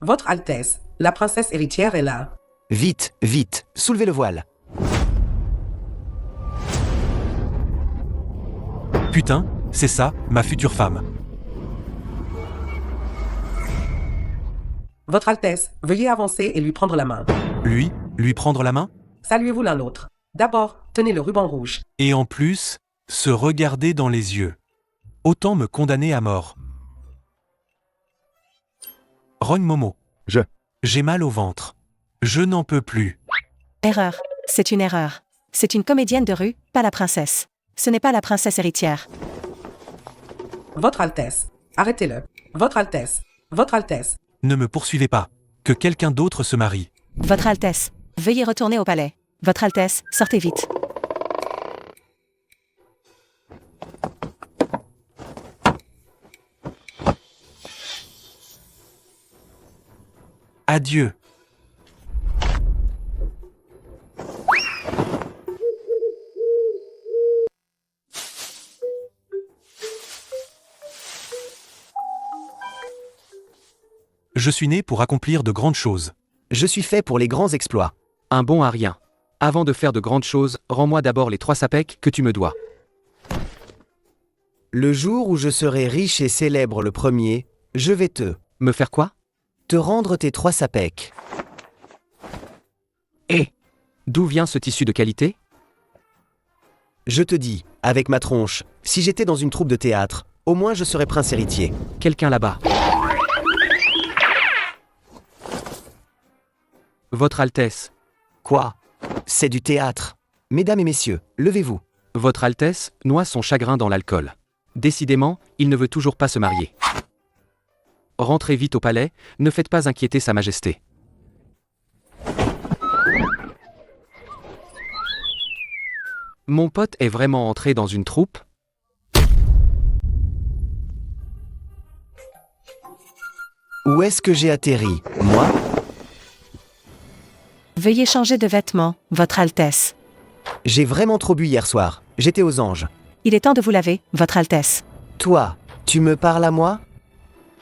Votre Altesse, la princesse héritière est là. Vite, vite, soulevez le voile. Putain, c'est ça, ma future femme. Votre Altesse, veuillez avancer et lui prendre la main. Lui prendre la main? Saluez-vous l'un l'autre. D'abord, tenez le ruban rouge. Et en plus, se regarder dans les yeux. Autant me condamner à mort. Rogne Momo. J'ai mal au ventre. Je n'en peux plus. Erreur. C'est une erreur. C'est une comédienne de rue, pas la princesse. Ce n'est pas la princesse héritière. Votre Altesse, arrêtez-le. Votre Altesse, Votre Altesse. Ne me poursuivez pas. Que quelqu'un d'autre se marie. Votre Altesse, veuillez retourner au palais. Votre Altesse, sortez vite. Adieu. Je suis né pour accomplir de grandes choses. Je suis fait pour les grands exploits. Un bon à rien. Avant de faire de grandes choses, rends-moi d'abord les 3 sapèques que tu me dois. Le jour où je serai riche et célèbre le premier, je vais Me faire quoi? te rendre tes 3 sapèques. D'où vient ce tissu de qualité? Je te dis, avec ma tronche, si j'étais dans une troupe de théâtre, au moins je serais prince héritier. Quelqu'un là-bas. Votre Altesse. Quoi? C'est du théâtre. Mesdames et messieurs, levez-vous. Votre Altesse noie son chagrin dans l'alcool. Décidément, il ne veut toujours pas se marier. Rentrez vite au palais, ne faites pas inquiéter Sa Majesté. Mon pote est vraiment entré dans une troupe? Où est-ce que j'ai atterri, moi? Veuillez changer de vêtements, Votre Altesse. J'ai vraiment trop bu hier soir. J'étais aux anges. Il est temps de vous laver, Votre Altesse. Toi, tu me parles à moi?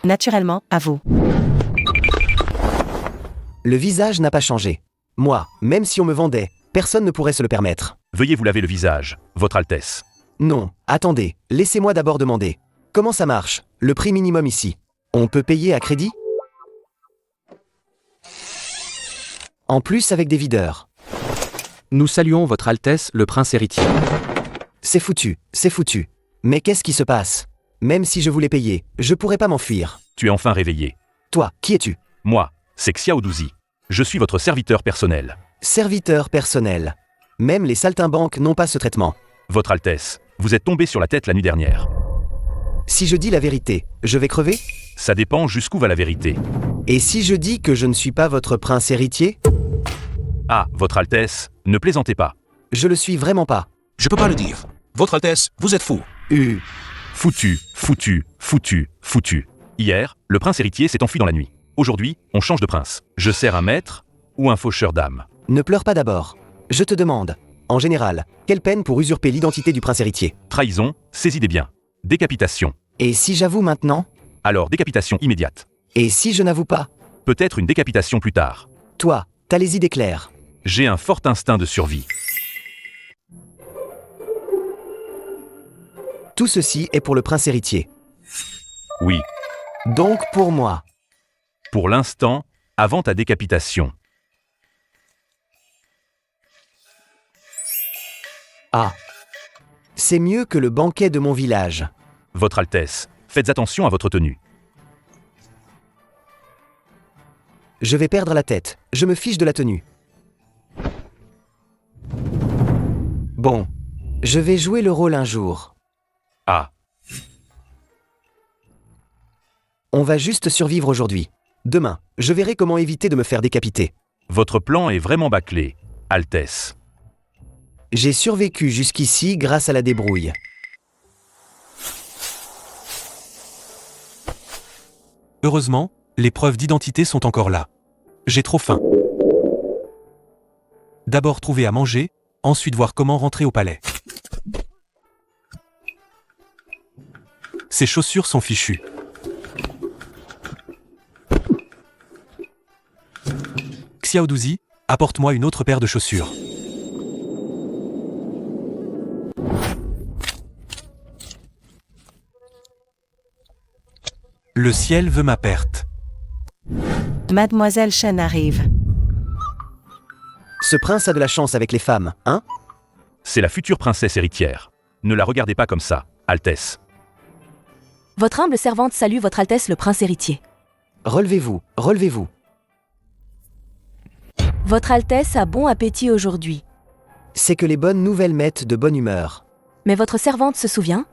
Naturellement, à vous. Le visage n'a pas changé. Moi, même si on me vendait, personne ne pourrait se le permettre. Veuillez vous laver le visage, Votre Altesse. Non, attendez, laissez-moi d'abord demander. Comment ça marche, le prix minimum ici? On peut payer à crédit? En plus avec des videurs. Nous saluons Votre Altesse, le prince héritier. C'est foutu, c'est foutu. Mais qu'est-ce qui se passe? Même si je voulais payer, je pourrais pas m'enfuir. Tu es enfin réveillé. Toi, qui es-tu? Moi, c'est Xiao Douzi. Je suis votre serviteur personnel. Serviteur personnel. Même les saltimbanques n'ont pas ce traitement. Votre Altesse, vous êtes tombé sur la tête la nuit dernière. Si je dis la vérité, je vais crever? Ça dépend jusqu'où va la vérité. Et si je dis que je ne suis pas votre prince héritier? Ah, Votre Altesse, ne plaisantez pas. Je le suis vraiment pas. Je peux pas le dire. Votre Altesse, vous êtes fou. Foutu, foutu, foutu, foutu. Hier, le prince héritier s'est enfui dans la nuit. Aujourd'hui, on change de prince. Je sers un maître ou un faucheur d'âme? Ne pleure pas d'abord. Je te demande, en général, quelle peine pour usurper l'identité du prince héritier? Trahison, saisis des biens. Décapitation. Et si j'avoue maintenant? Alors décapitation immédiate. Et si je n'avoue pas? Peut-être une décapitation plus tard. Toi, t'as les idées claires. J'ai un fort instinct de survie. Tout ceci est pour le prince héritier. Oui, Donc pour moi. pour l'instant, avant ta décapitation. Ah. C'est mieux que le banquet de mon village. Votre Altesse, faites attention à votre tenue. Je vais perdre la tête. Je me fiche de la tenue. Bon. Je vais jouer le rôle un jour. Ah, On va juste survivre aujourd'hui. Demain, je verrai comment éviter de me faire décapiter. votre plan est vraiment bâclé, Altesse. J'ai survécu jusqu'ici grâce à la débrouille. Heureusement, les preuves d'identité sont encore là. J'ai trop faim. D'abord trouver à manger, ensuite voir comment rentrer au palais. Ces chaussures sont fichues. Xiaodouzi, apporte-moi une autre paire de chaussures. Le ciel veut ma perte. Mademoiselle Chen arrive. Ce prince a de la chance avec les femmes, hein? C'est la future princesse héritière. Ne la regardez pas comme ça, Altesse. Votre humble servante salue Votre Altesse le Prince héritier. Relevez-vous, relevez-vous. Votre Altesse a bon appétit aujourd'hui. C'est que les bonnes nouvelles mettent de bonne humeur. Mais votre servante se souvient?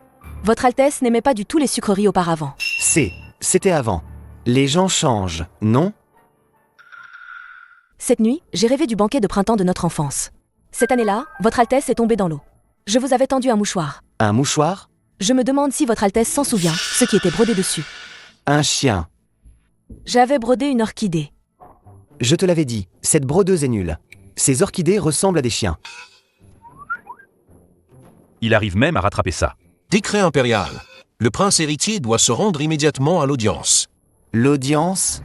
Votre Altesse n'aimait pas du tout les sucreries auparavant. C'était avant. Les gens changent, non? Cette nuit, j'ai rêvé du banquet de printemps de notre enfance. Cette année-là, Votre Altesse est tombée dans l'eau. Je vous avais tendu un mouchoir. Un mouchoir? Je me demande si Votre Altesse s'en souvient, ce qui était brodé dessus. Un chien. J'avais brodé une orchidée. Je te l'avais dit, cette brodeuse est nulle. Ces orchidées ressemblent à des chiens. Il arrive même à rattraper ça. Décret impérial. Le prince héritier doit se rendre immédiatement à l'audience. L'audience?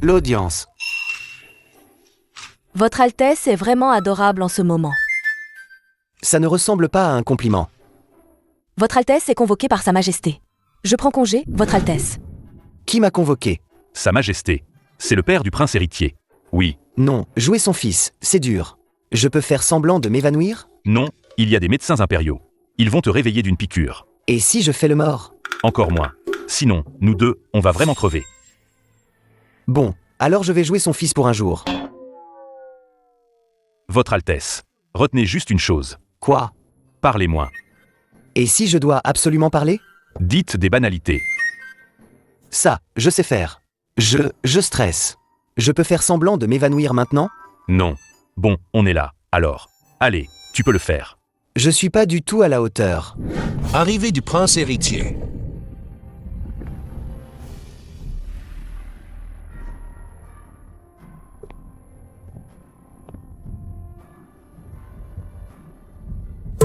L'audience. Votre Altesse est vraiment adorable en ce moment. Ça ne ressemble pas à un compliment. Votre Altesse est convoquée par Sa Majesté. Je prends congé, Votre Altesse. Qui m'a convoqué? Sa Majesté. C'est le père du prince héritier. Oui. Non, jouer son fils, c'est dur. Je peux faire semblant de m'évanouir? Non, il y a des médecins impériaux. Ils vont te réveiller d'une piqûre. Et si je fais le mort? Encore moins. Sinon, nous deux, on va vraiment crever. Bon, alors je vais jouer son fils pour un jour. Votre Altesse. Retenez juste une chose. Quoi? Parlez moins. Et si je dois absolument parler? Dites des banalités. Ça, je sais faire. Je stresse. Je peux faire semblant de m'évanouir maintenant? Non. Bon, on est là. Alors. Allez, tu peux le faire. Je suis pas du tout à la hauteur. Arrivée du prince héritier.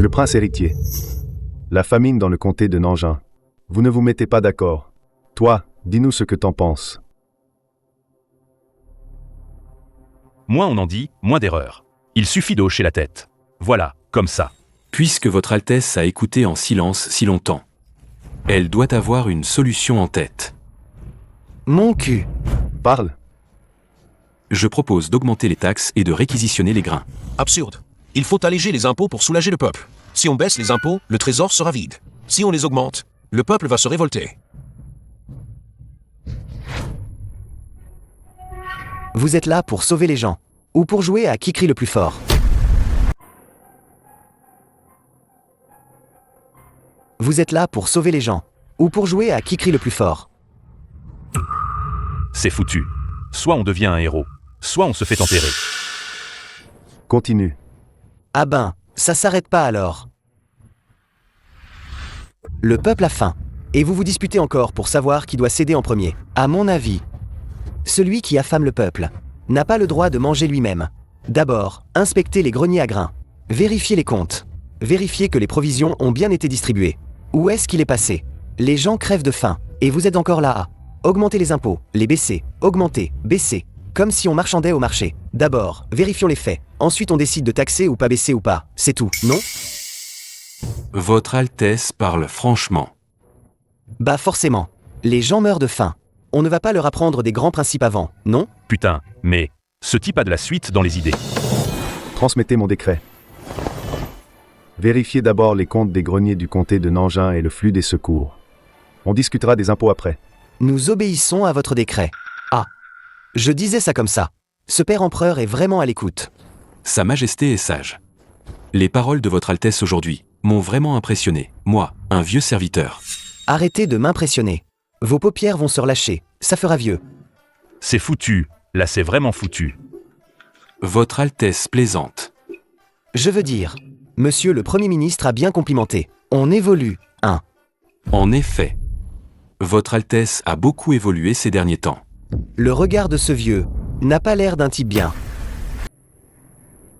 Le prince héritier. La famine dans le comté de Nanjing. Vous ne vous mettez pas d'accord. Toi, dis-nous ce que t'en penses. Moins on en dit, moins d'erreurs. Il suffit de hocher la tête. Voilà, comme ça. Puisque Votre Altesse a écouté en silence si longtemps, elle doit avoir une solution en tête. Mon cul. Parle. Je propose d'augmenter les taxes et de réquisitionner les grains. Absurde. Il faut alléger les impôts pour soulager le peuple. Si on baisse les impôts, le trésor sera vide. Si on les augmente, le peuple va se révolter. Vous êtes là pour sauver les gens. Ou pour jouer à qui crie le plus fort. Vous êtes là pour sauver les gens. Ou pour jouer à qui crie le plus fort. C'est foutu. Soit on devient un héros, soit on se fait enterrer. Continue. Ah ben, ça s'arrête pas alors. Le peuple a faim. Et vous vous disputez encore pour savoir qui doit céder en premier. À mon avis, celui qui affame le peuple n'a pas le droit de manger lui-même. D'abord, inspectez les greniers à grains. Vérifiez les comptes. Vérifiez que les provisions ont bien été distribuées. Où est-ce qu'il est passé? Les gens crèvent de faim. Et vous êtes encore là à augmenter les impôts, les baisser, augmenter, baisser. Comme si on marchandait au marché. D'abord, vérifions les faits. Ensuite, on décide de taxer ou pas baisser ou pas. C'est tout, non? Votre Altesse parle franchement. Bah forcément. Les gens meurent de faim. On ne va pas leur apprendre des grands principes avant, non? Putain, mais ce type a de la suite dans les idées. Transmettez mon décret. Vérifiez d'abord les comptes des greniers du comté de Nanjing et le flux des secours. On discutera des impôts après. Nous obéissons à votre décret. Ah. Je disais ça comme ça. Ce père empereur est vraiment à l'écoute. Sa Majesté est sage. Les paroles de Votre Altesse aujourd'hui m'ont vraiment impressionné, moi, un vieux serviteur. Arrêtez de m'impressionner. Vos paupières vont se relâcher. Ça fera vieux. C'est foutu. Là, c'est vraiment foutu. Votre Altesse plaisante. Je veux dire, Monsieur le Premier ministre a bien complimenté. On évolue, hein. En effet. Votre Altesse a beaucoup évolué ces derniers temps. Le regard de ce vieux n'a pas l'air d'un type bien.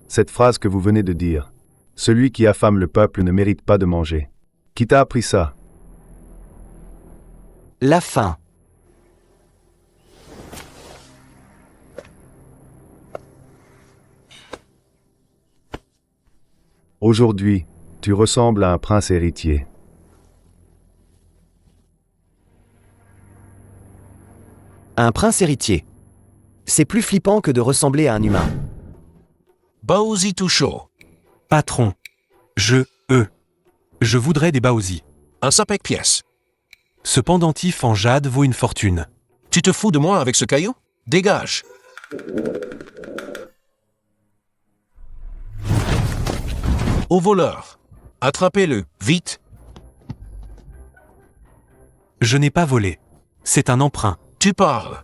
Cette phrase que vous venez de dire. Celui qui affame le peuple ne mérite pas de manger. Qui t'a appris ça? La faim. Aujourd'hui, tu ressembles à un prince héritier. Un prince héritier. C'est plus flippant que de ressembler à un humain. Baozi tout chaud. Patron. Je voudrais des baozi. Un sapec pièce. Ce pendentif en jade vaut une fortune. Tu te fous de moi avec ce caillou? Dégage. Au voleur. Attrapez-le, vite. Je n'ai pas volé. C'est un emprunt. Tu parles.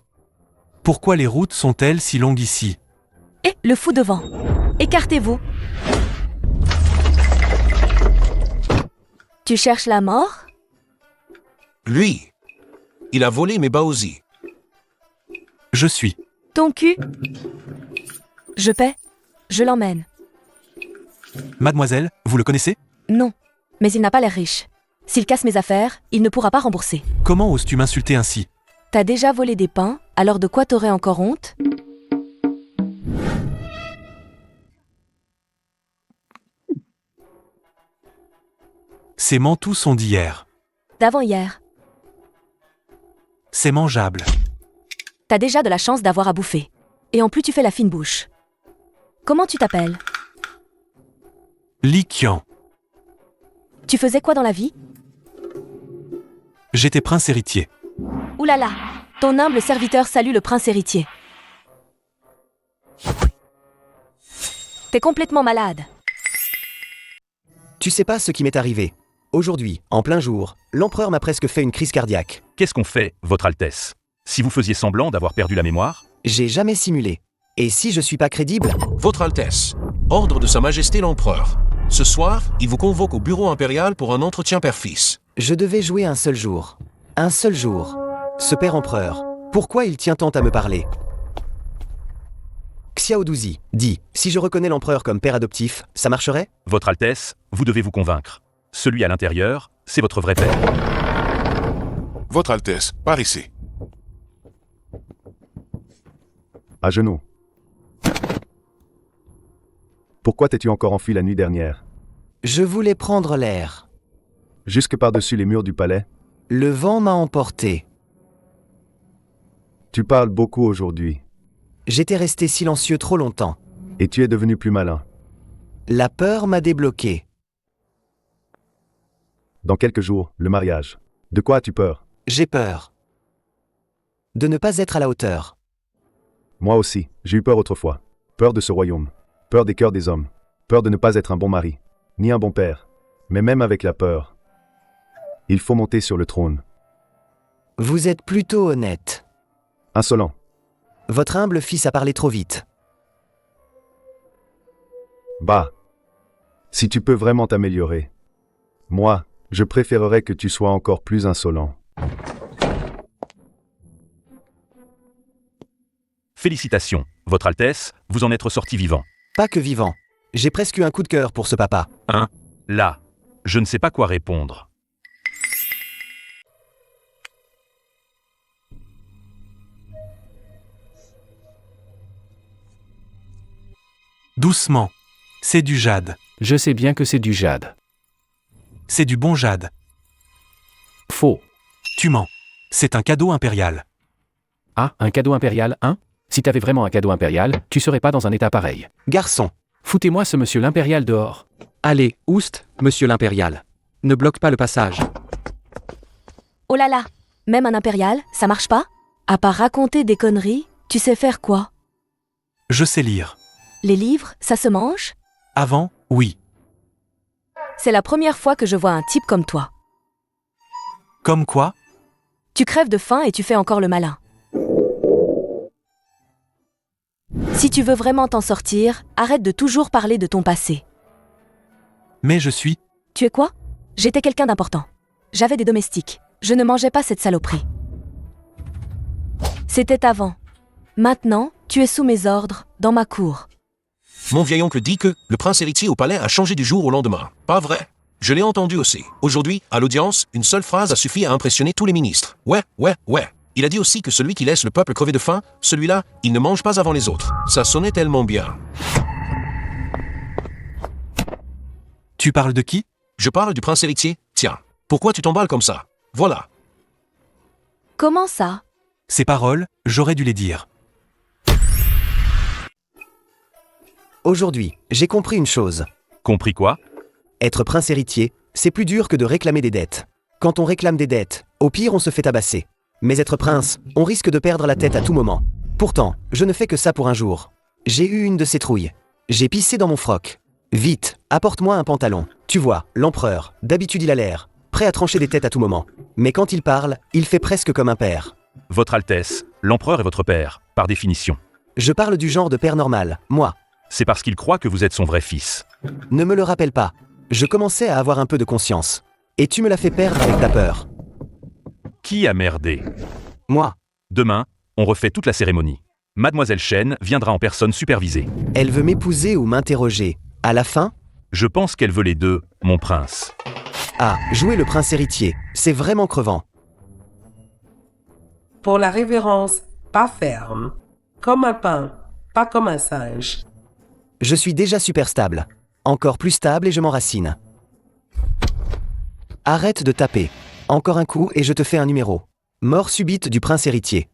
Pourquoi les routes sont-elles si longues ici? Et le fou devant. Écartez-vous. Tu cherches la mort? Lui. Il a volé mes baozi. Je suis. Ton cul? Je paie. Je l'emmène. Mademoiselle, vous le connaissez? Non. Mais il n'a pas l'air riche. S'il casse mes affaires, il ne pourra pas rembourser. Comment oses-tu m'insulter ainsi? T'as déjà volé des pains, alors de quoi t'aurais encore honte? Ces mantous sont d'hier. D'avant-hier. C'est mangeable. T'as déjà de la chance d'avoir à bouffer. Et en plus tu fais la fine bouche. Comment tu t'appelles? Liquian. Tu faisais quoi dans la vie? J'étais prince héritier. Ouh là là, ton humble serviteur salue le prince héritier. T'es complètement malade. Tu sais pas ce qui m'est arrivé. Aujourd'hui, en plein jour, l'empereur m'a presque fait une crise cardiaque. Qu'est-ce qu'on fait, Votre Altesse? Si vous faisiez semblant d'avoir perdu la mémoire? J'ai jamais simulé. Et si je suis pas crédible? Votre Altesse. Ordre de Sa Majesté l'Empereur. Ce soir, il vous convoque au bureau impérial pour un entretien père-fils. Je devais jouer un seul jour. Un seul jour. Ce père empereur, pourquoi il tient tant à me parler? Xiaodouzi dit, si je reconnais l'empereur comme père adoptif, ça marcherait? Votre Altesse, vous devez vous convaincre. Celui à l'intérieur, c'est votre vrai père. Votre Altesse, par ici. À genoux. Pourquoi t'es-tu encore enfui la nuit dernière? Je voulais prendre l'air. Jusque par-dessus les murs du palais? Le vent m'a emporté. Tu parles beaucoup aujourd'hui. J'étais resté silencieux trop longtemps. Et tu es devenu plus malin. La peur m'a débloqué. Dans quelques jours, le mariage. De quoi as-tu peur? J'ai peur. De ne pas être à la hauteur. Moi aussi, j'ai eu peur autrefois. Peur de ce royaume. Peur des cœurs des hommes. Peur de ne pas être un bon mari. Ni un bon père. Mais même avec la peur, il faut monter sur le trône. Vous êtes plutôt honnête. Insolent. Votre humble fils a parlé trop vite. Bah. Si tu peux vraiment t'améliorer. Moi, je préférerais que tu sois encore plus insolent. Félicitations, Votre Altesse, vous en êtes ressorti vivant. Pas que vivant. J'ai presque eu un coup de cœur pour ce papa. Hein? Là, je ne sais pas quoi répondre. Doucement. C'est du jade. Je sais bien que c'est du jade. C'est du bon jade. Faux. Tu mens. C'est un cadeau impérial. Ah, un cadeau impérial, hein? Si t'avais vraiment un cadeau impérial, tu serais pas dans un état pareil. Garçon. Foutez-moi ce monsieur l'impérial dehors. Allez, oust, monsieur l'impérial. Ne bloque pas le passage. Oh là là, même un impérial, ça marche pas? À part raconter des conneries, tu sais faire quoi? Je sais lire. Les livres, ça se mange? Avant, oui. C'est la première fois que je vois un type comme toi. Comme quoi? Tu crèves de faim et tu fais encore le malin. Si tu veux vraiment t'en sortir, arrête de toujours parler de ton passé. Mais je suis... Tu es quoi? J'étais quelqu'un d'important. J'avais des domestiques. Je ne mangeais pas cette saloperie. C'était avant. Maintenant, tu es sous mes ordres, dans ma cour. Mon vieil oncle dit que le prince héritier au palais a changé du jour au lendemain. Pas vrai. Je l'ai entendu aussi. Aujourd'hui, à l'audience, une seule phrase a suffi à impressionner tous les ministres. Ouais. Il a dit aussi que celui qui laisse le peuple crever de faim, celui-là, il ne mange pas avant les autres. Ça sonnait tellement bien. Tu parles de qui? Je parle du prince héritier. Tiens, pourquoi tu t'emballes comme ça? Voilà. Comment ça? Ces paroles, j'aurais dû les dire. Aujourd'hui, j'ai compris une chose. Compris quoi? Être prince héritier, c'est plus dur que de réclamer des dettes. Quand on réclame des dettes, au pire on se fait tabasser. Mais être prince, on risque de perdre la tête à tout moment. Pourtant, je ne fais que ça pour un jour. J'ai eu une de ces trouilles. J'ai pissé dans mon froc. Vite, apporte-moi un pantalon. Tu vois, l'empereur, d'habitude il a l'air, prêt à trancher des têtes à tout moment. Mais quand il parle, il fait presque comme un père. Votre Altesse, l'empereur est votre père, par définition. Je parle du genre de père normal, moi. C'est parce qu'il croit que vous êtes son vrai fils. Ne me le rappelle pas. Je commençais à avoir un peu de conscience. Et tu me l'as fait perdre avec ta peur. Qui a merdé? Moi. Demain, on refait toute la cérémonie. Mademoiselle Chen viendra en personne superviser. Elle veut m'épouser ou m'interroger. À la fin? Je pense qu'elle veut les deux, mon prince. Ah, jouer le prince héritier, c'est vraiment crevant. Pour la révérence, pas ferme. Comme un pain, pas comme un singe. Je suis déjà super stable. Encore plus stable et je m'enracine. Arrête de taper. Encore un coup et je te fais un numéro. Mort subite du prince héritier.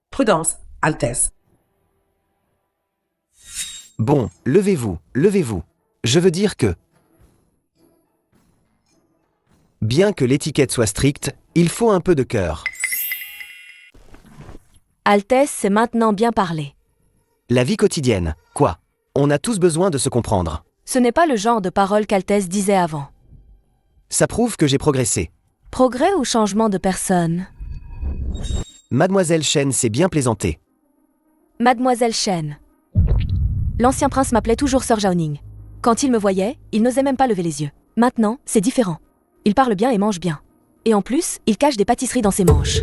Prudence, Altesse. Bon, levez-vous, levez-vous. Je veux dire que... Bien que l'étiquette soit stricte, il faut un peu de cœur. Altesse, c'est maintenant bien parlé. La vie quotidienne, quoi? On a tous besoin de se comprendre. Ce n'est pas le genre de parole qu'Altesse disait avant. Ça prouve que j'ai progressé. Progrès ou changement de personne? Mademoiselle Chen s'est bien plaisantée. Mademoiselle Chen. L'ancien prince m'appelait toujours Sœur Jaoning. Quand il me voyait, il n'osait même pas lever les yeux. Maintenant, c'est différent. Il parle bien et mange bien. Et en plus, il cache des pâtisseries dans ses manches.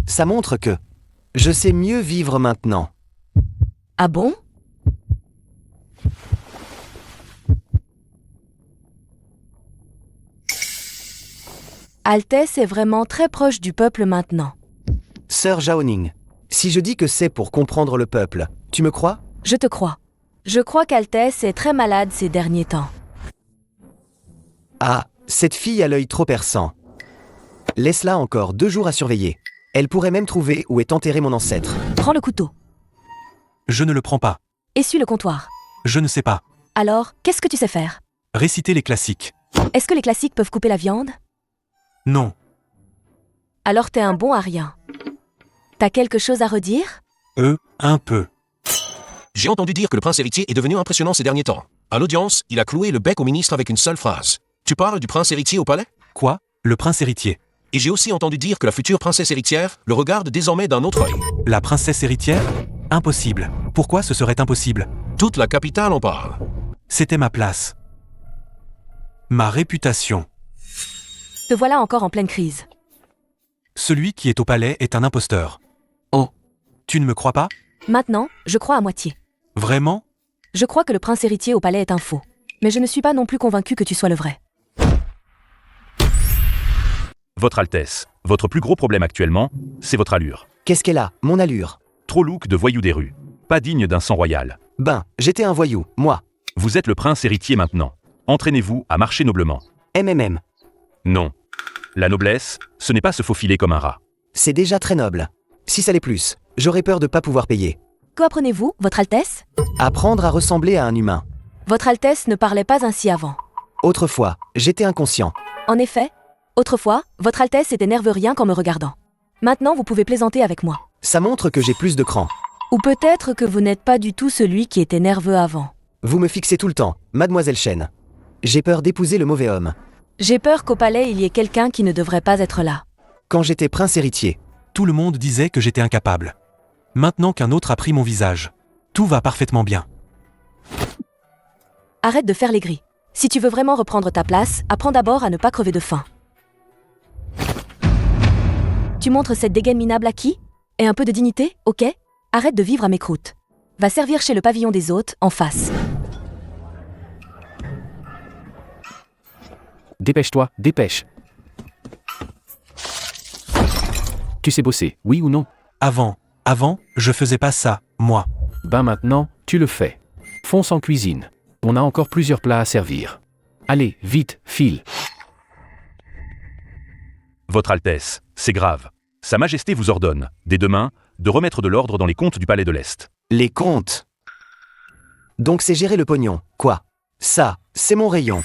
Ça montre que... Je sais mieux vivre maintenant. Ah bon? Altesse est vraiment très proche du peuple maintenant. Sœur Jaoning, si je dis que c'est pour comprendre le peuple, tu me crois? Je te crois. Je crois qu'Altesse est très malade ces derniers temps. Ah, cette fille a l'œil trop perçant. Laisse-la encore 2 jours à surveiller. Elle pourrait même trouver où est enterré mon ancêtre. Prends le couteau. Je ne le prends pas. Essuie le comptoir. Je ne sais pas. Alors, qu'est-ce que tu sais faire? Réciter les classiques. Est-ce que les classiques peuvent couper la viande? Non. Alors t'es un bon à rien. T'as quelque chose à redire? Un peu. J'ai entendu dire que le prince héritier est devenu impressionnant ces derniers temps. À l'audience, il a cloué le bec au ministre avec une seule phrase. Tu parles du prince héritier au palais? Quoi? Le prince héritier. Et j'ai aussi entendu dire que la future princesse héritière le regarde désormais d'un autre œil. La princesse héritière? Impossible. Pourquoi ce serait impossible? Toute la capitale en parle. C'était ma place. Ma réputation. Te voilà encore en pleine crise. Celui qui est au palais est un imposteur. Oh. Tu ne me crois pas? Maintenant, je crois à moitié. Vraiment? Je crois que le prince héritier au palais est un faux. Mais je ne suis pas non plus convaincu que tu sois le vrai. Votre Altesse, votre plus gros problème actuellement, c'est votre allure. Qu'est-ce qu'elle a, mon allure? Trop look de voyou des rues. Pas digne d'un sang royal. Ben, j'étais un voyou, moi. Vous êtes le prince héritier maintenant. Entraînez-vous à marcher noblement. MMM. Non. La noblesse, ce n'est pas se faufiler comme un rat. C'est déjà très noble. Si ça l'est plus, j'aurais peur de pas pouvoir payer. Qu'apprenez-vous, Votre Altesse? Apprendre à ressembler à un humain. Votre Altesse ne parlait pas ainsi avant. Autrefois, j'étais inconscient. En effet, autrefois, Votre Altesse était nerveux rien qu'en me regardant. Maintenant, vous pouvez plaisanter avec moi. Ça montre que j'ai plus de cran. Ou peut-être que vous n'êtes pas du tout celui qui était nerveux avant. Vous me fixez tout le temps, Mademoiselle Chen. J'ai peur d'épouser le mauvais homme. J'ai peur qu'au palais il y ait quelqu'un qui ne devrait pas être là. Quand j'étais prince héritier, Tout le monde disait que j'étais incapable. Maintenant qu'un autre a pris mon visage, tout va parfaitement bien. Arrête de faire les gris. Si tu veux vraiment reprendre ta place, apprends d'abord à ne pas crever de faim. Tu montres cette dégaine minable à qui? Et un peu de dignité, ok? Arrête de vivre à mes croûtes. Va servir chez le pavillon des hôtes, en face. Dépêche-toi, dépêche. Tu sais bosser, oui ou non? Avant, je faisais pas ça, moi. Ben maintenant, tu le fais. Fonce en cuisine. On a encore plusieurs plats à servir. Allez, vite, file. Votre Altesse, c'est grave. Sa Majesté vous ordonne, dès demain, de remettre de l'ordre dans les comptes du Palais de l'Est. Les comptes. Donc c'est gérer le pognon, quoi. Ça, c'est mon rayon.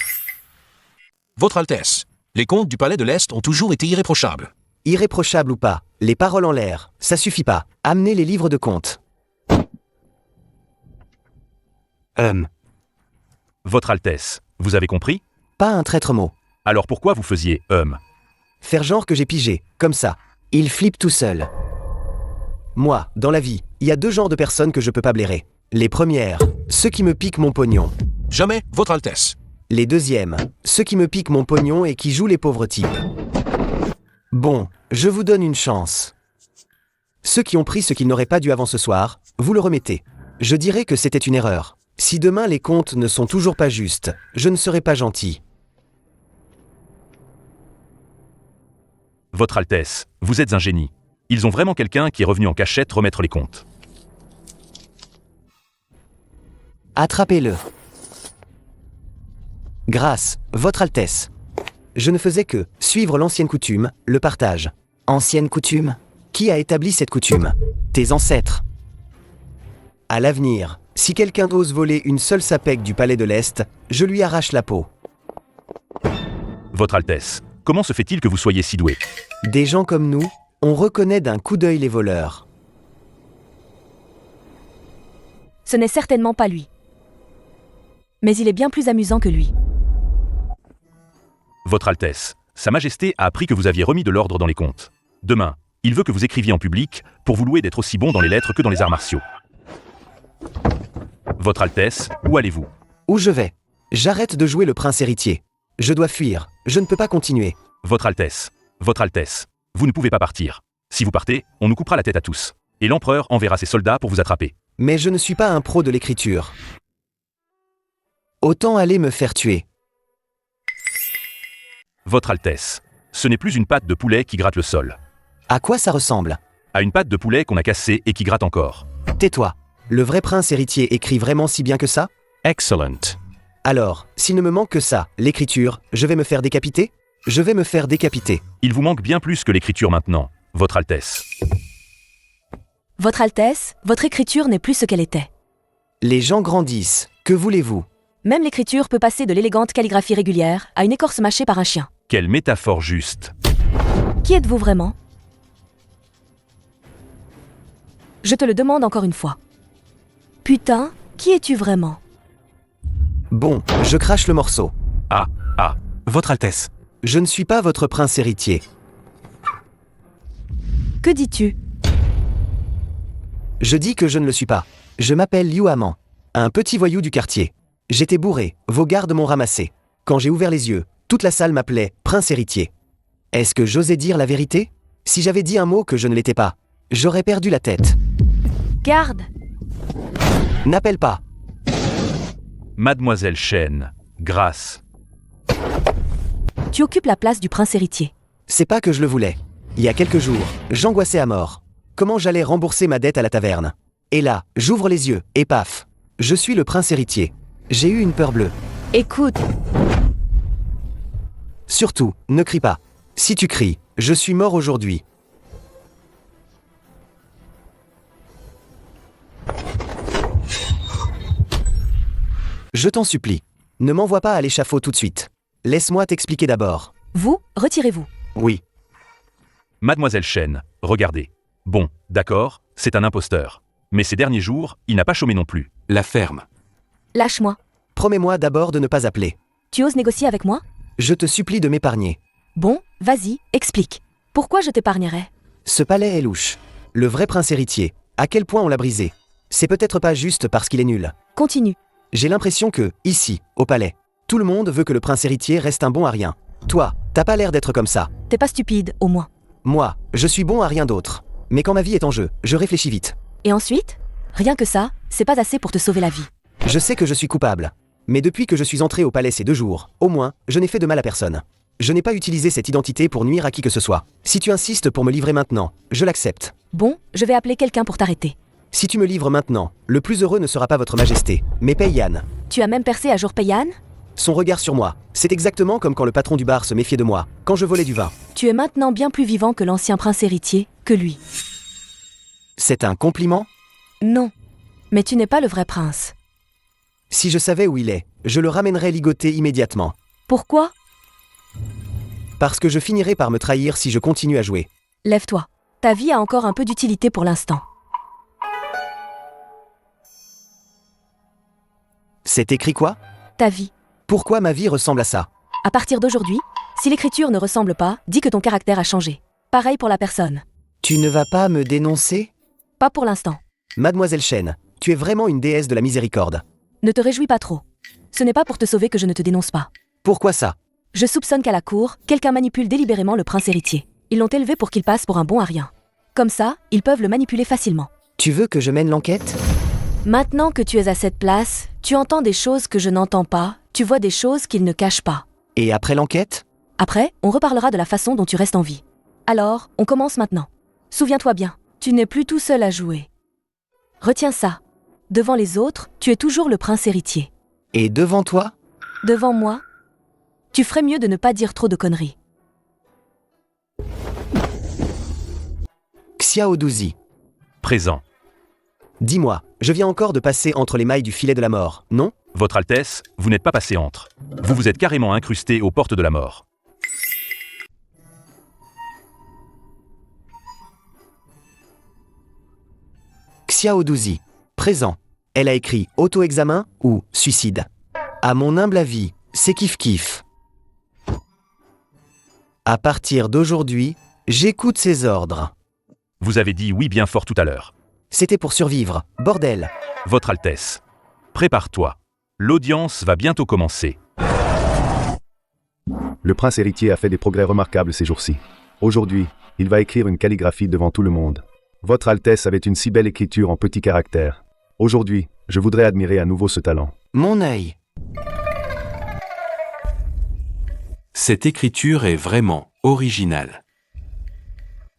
Votre Altesse, les comptes du Palais de l'Est ont toujours été irréprochables. Irréprochable ou pas, les paroles en l'air, ça suffit pas. Amenez les livres de comptes. Votre Altesse, vous avez compris? Pas un traître mot. Alors pourquoi vous faisiez Faire genre que j'ai pigé, comme ça. Il flippe tout seul. Moi, dans la vie, il y a deux genres de personnes que je peux pas blairer. Les premières, ceux qui me piquent mon pognon. Jamais, Votre Altesse. Les deuxièmes, ceux qui me piquent mon pognon et qui jouent les pauvres types. Bon, je vous donne une chance. Ceux qui ont pris ce qu'ils n'auraient pas dû avant ce soir, vous le remettez. Je dirais que c'était une erreur. Si demain les comptes ne sont toujours pas justes, je ne serai pas gentil. Votre Altesse, vous êtes un génie. Ils ont vraiment quelqu'un qui est revenu en cachette remettre les comptes. Attrapez-le. Grâce, Votre Altesse. Je ne faisais que suivre l'ancienne coutume, le partage. Ancienne coutume? Qui a établi cette coutume? Tes ancêtres. À l'avenir, si quelqu'un ose voler une seule sapèque du Palais de l'Est, je lui arrache la peau. Votre Altesse, comment se fait-il que vous soyez si doué? Des gens comme nous, on reconnaît d'un coup d'œil les voleurs. Ce n'est certainement pas lui. Mais il est bien plus amusant que lui. Votre Altesse, Sa Majesté a appris que vous aviez remis de l'ordre dans les comptes. Demain, il veut que vous écriviez en public pour vous louer d'être aussi bon dans les lettres que dans les arts martiaux. Votre Altesse, où allez-vous? Où je vais? J'arrête de jouer le prince héritier. Je dois fuir, je ne peux pas continuer. Votre Altesse, vous ne pouvez pas partir. Si vous partez, on nous coupera la tête à tous. Et l'empereur enverra ses soldats pour vous attraper. Mais je ne suis pas un pro de l'écriture. Autant aller me faire tuer. Votre Altesse, ce n'est plus une patte de poulet qui gratte le sol. À quoi ça ressemble? À une patte de poulet qu'on a cassée et qui gratte encore. Tais-toi. Le vrai prince héritier écrit vraiment si bien que ça? Excellent. Alors, s'il ne me manque que ça, l'écriture, je vais me faire décapiter? Je vais me faire décapiter. Il vous manque bien plus que l'écriture maintenant, Votre Altesse. Votre Altesse, votre écriture n'est plus ce qu'elle était. Les gens grandissent. Que voulez-vous? Même l'écriture peut passer de l'élégante calligraphie régulière à une écorce mâchée par un chien. Quelle métaphore juste. Qui êtes-vous vraiment? Je te le demande encore une fois. Putain, qui es-tu vraiment? Bon, je crache le morceau. Votre Altesse. Je ne suis pas votre prince héritier. Que dis-tu? Je dis que je ne le suis pas. Je m'appelle Liu Aman, un petit voyou du quartier. J'étais bourré, vos gardes m'ont ramassé. Quand j'ai ouvert les yeux, toute la salle m'appelait prince héritier. Est-ce que j'osais dire la vérité? Si j'avais dit un mot que je ne l'étais pas, j'aurais perdu la tête. Garde! N'appelle pas. Mademoiselle Chen, grâce. Tu occupes la place du prince héritier. C'est pas que je le voulais. Il y a quelques jours, j'angoissais à mort. Comment j'allais rembourser ma dette à la taverne? Et là, j'ouvre les yeux, et paf! Je suis le prince héritier. J'ai eu une peur bleue. Écoute, Surtout, ne crie pas. Si tu cries, je suis mort aujourd'hui. Je t'en supplie. Ne m'envoie pas à l'échafaud tout de suite. Laisse-moi t'expliquer d'abord. vous, retirez-vous. Oui. Mademoiselle Chen, regardez. Bon, d'accord, c'est un imposteur. Mais ces derniers jours, il n'a pas chômé non plus. La ferme. Lâche-moi. Promets-moi d'abord de ne pas appeler. Tu oses négocier avec moi? Je te supplie de m'épargner. Bon, vas-y, explique. Pourquoi je t'épargnerais? Ce palais est louche. Le vrai prince héritier, à quel point on l'a brisé? C'est peut-être pas juste parce qu'il est nul. Continue. J'ai l'impression que, ici, au palais, tout le monde veut que le prince héritier reste un bon à rien. Toi, t'as pas l'air d'être comme ça. T'es pas stupide, au moins. Moi, je suis bon à rien d'autre. Mais quand ma vie est en jeu, je réfléchis vite. Et ensuite? Rien que ça, c'est pas assez pour te sauver la vie. Je sais que je suis coupable. Mais depuis que je suis entré au palais ces 2 jours, au moins, je n'ai fait de mal à personne. Je n'ai pas utilisé cette identité pour nuire à qui que ce soit. Si tu insistes pour me livrer maintenant, je l'accepte. Bon, je vais appeler quelqu'un pour t'arrêter. Si tu me livres maintenant, le plus heureux ne sera pas votre majesté, mais Payyan. Tu as même percé à jour Payyan? Son regard sur moi, c'est exactement comme quand le patron du bar se méfiait de moi, quand je volais du vin. Tu es maintenant bien plus vivant que l'ancien prince héritier, que lui. C'est un compliment? Non. Mais tu n'es pas le vrai prince. Si je savais où il est, je le ramènerais ligoté immédiatement. Pourquoi? Parce que je finirais par me trahir si je continue à jouer. Lève-toi. Ta vie a encore un peu d'utilité pour l'instant. C'est écrit quoi? Ta vie. Pourquoi ma vie ressemble à ça? À partir d'aujourd'hui, si l'écriture ne ressemble pas, dis que ton caractère a changé. Pareil pour la personne. Tu ne vas pas me dénoncer? Pas pour l'instant. Mademoiselle Chen, tu es vraiment une déesse de la miséricorde. Ne te réjouis pas trop. Ce n'est pas pour te sauver que je ne te dénonce pas. Pourquoi ça? Je soupçonne qu'à la cour, quelqu'un manipule délibérément le prince héritier. Ils l'ont élevé pour qu'il passe pour un bon à rien. Comme ça, ils peuvent le manipuler facilement. Tu veux que je mène l'enquête? Maintenant que tu es à cette place, tu entends des choses que je n'entends pas, tu vois des choses qu'ils ne cachent pas. Et après l'enquête? Après, on reparlera de la façon dont tu restes en vie. Alors, on commence maintenant. Souviens-toi bien, tu n'es plus tout seul à jouer. Retiens ça. Devant les autres, tu es toujours le prince héritier. Et devant toi? Devant moi, tu ferais mieux de ne pas dire trop de conneries. Xiao Douzi. Présent. Dis-moi, je viens encore de passer entre les mailles du filet de la mort, non? Votre Altesse, vous n'êtes pas passé entre. Vous vous êtes carrément incrusté aux portes de la mort. Xiao Douzi. Présent. Elle a écrit auto-examen ou suicide. À mon humble avis, c'est kiff-kiff. À partir d'aujourd'hui, j'écoute ses ordres. Vous avez dit oui bien fort tout à l'heure. C'était pour survivre, bordel. Votre Altesse, prépare-toi. L'audience va bientôt commencer. Le prince héritier a fait des progrès remarquables ces jours-ci. Aujourd'hui, il va écrire une calligraphie devant tout le monde. Votre Altesse avait une si belle écriture en petits caractères. Aujourd'hui, je voudrais admirer à nouveau ce talent. Mon œil. Cette écriture est vraiment originale.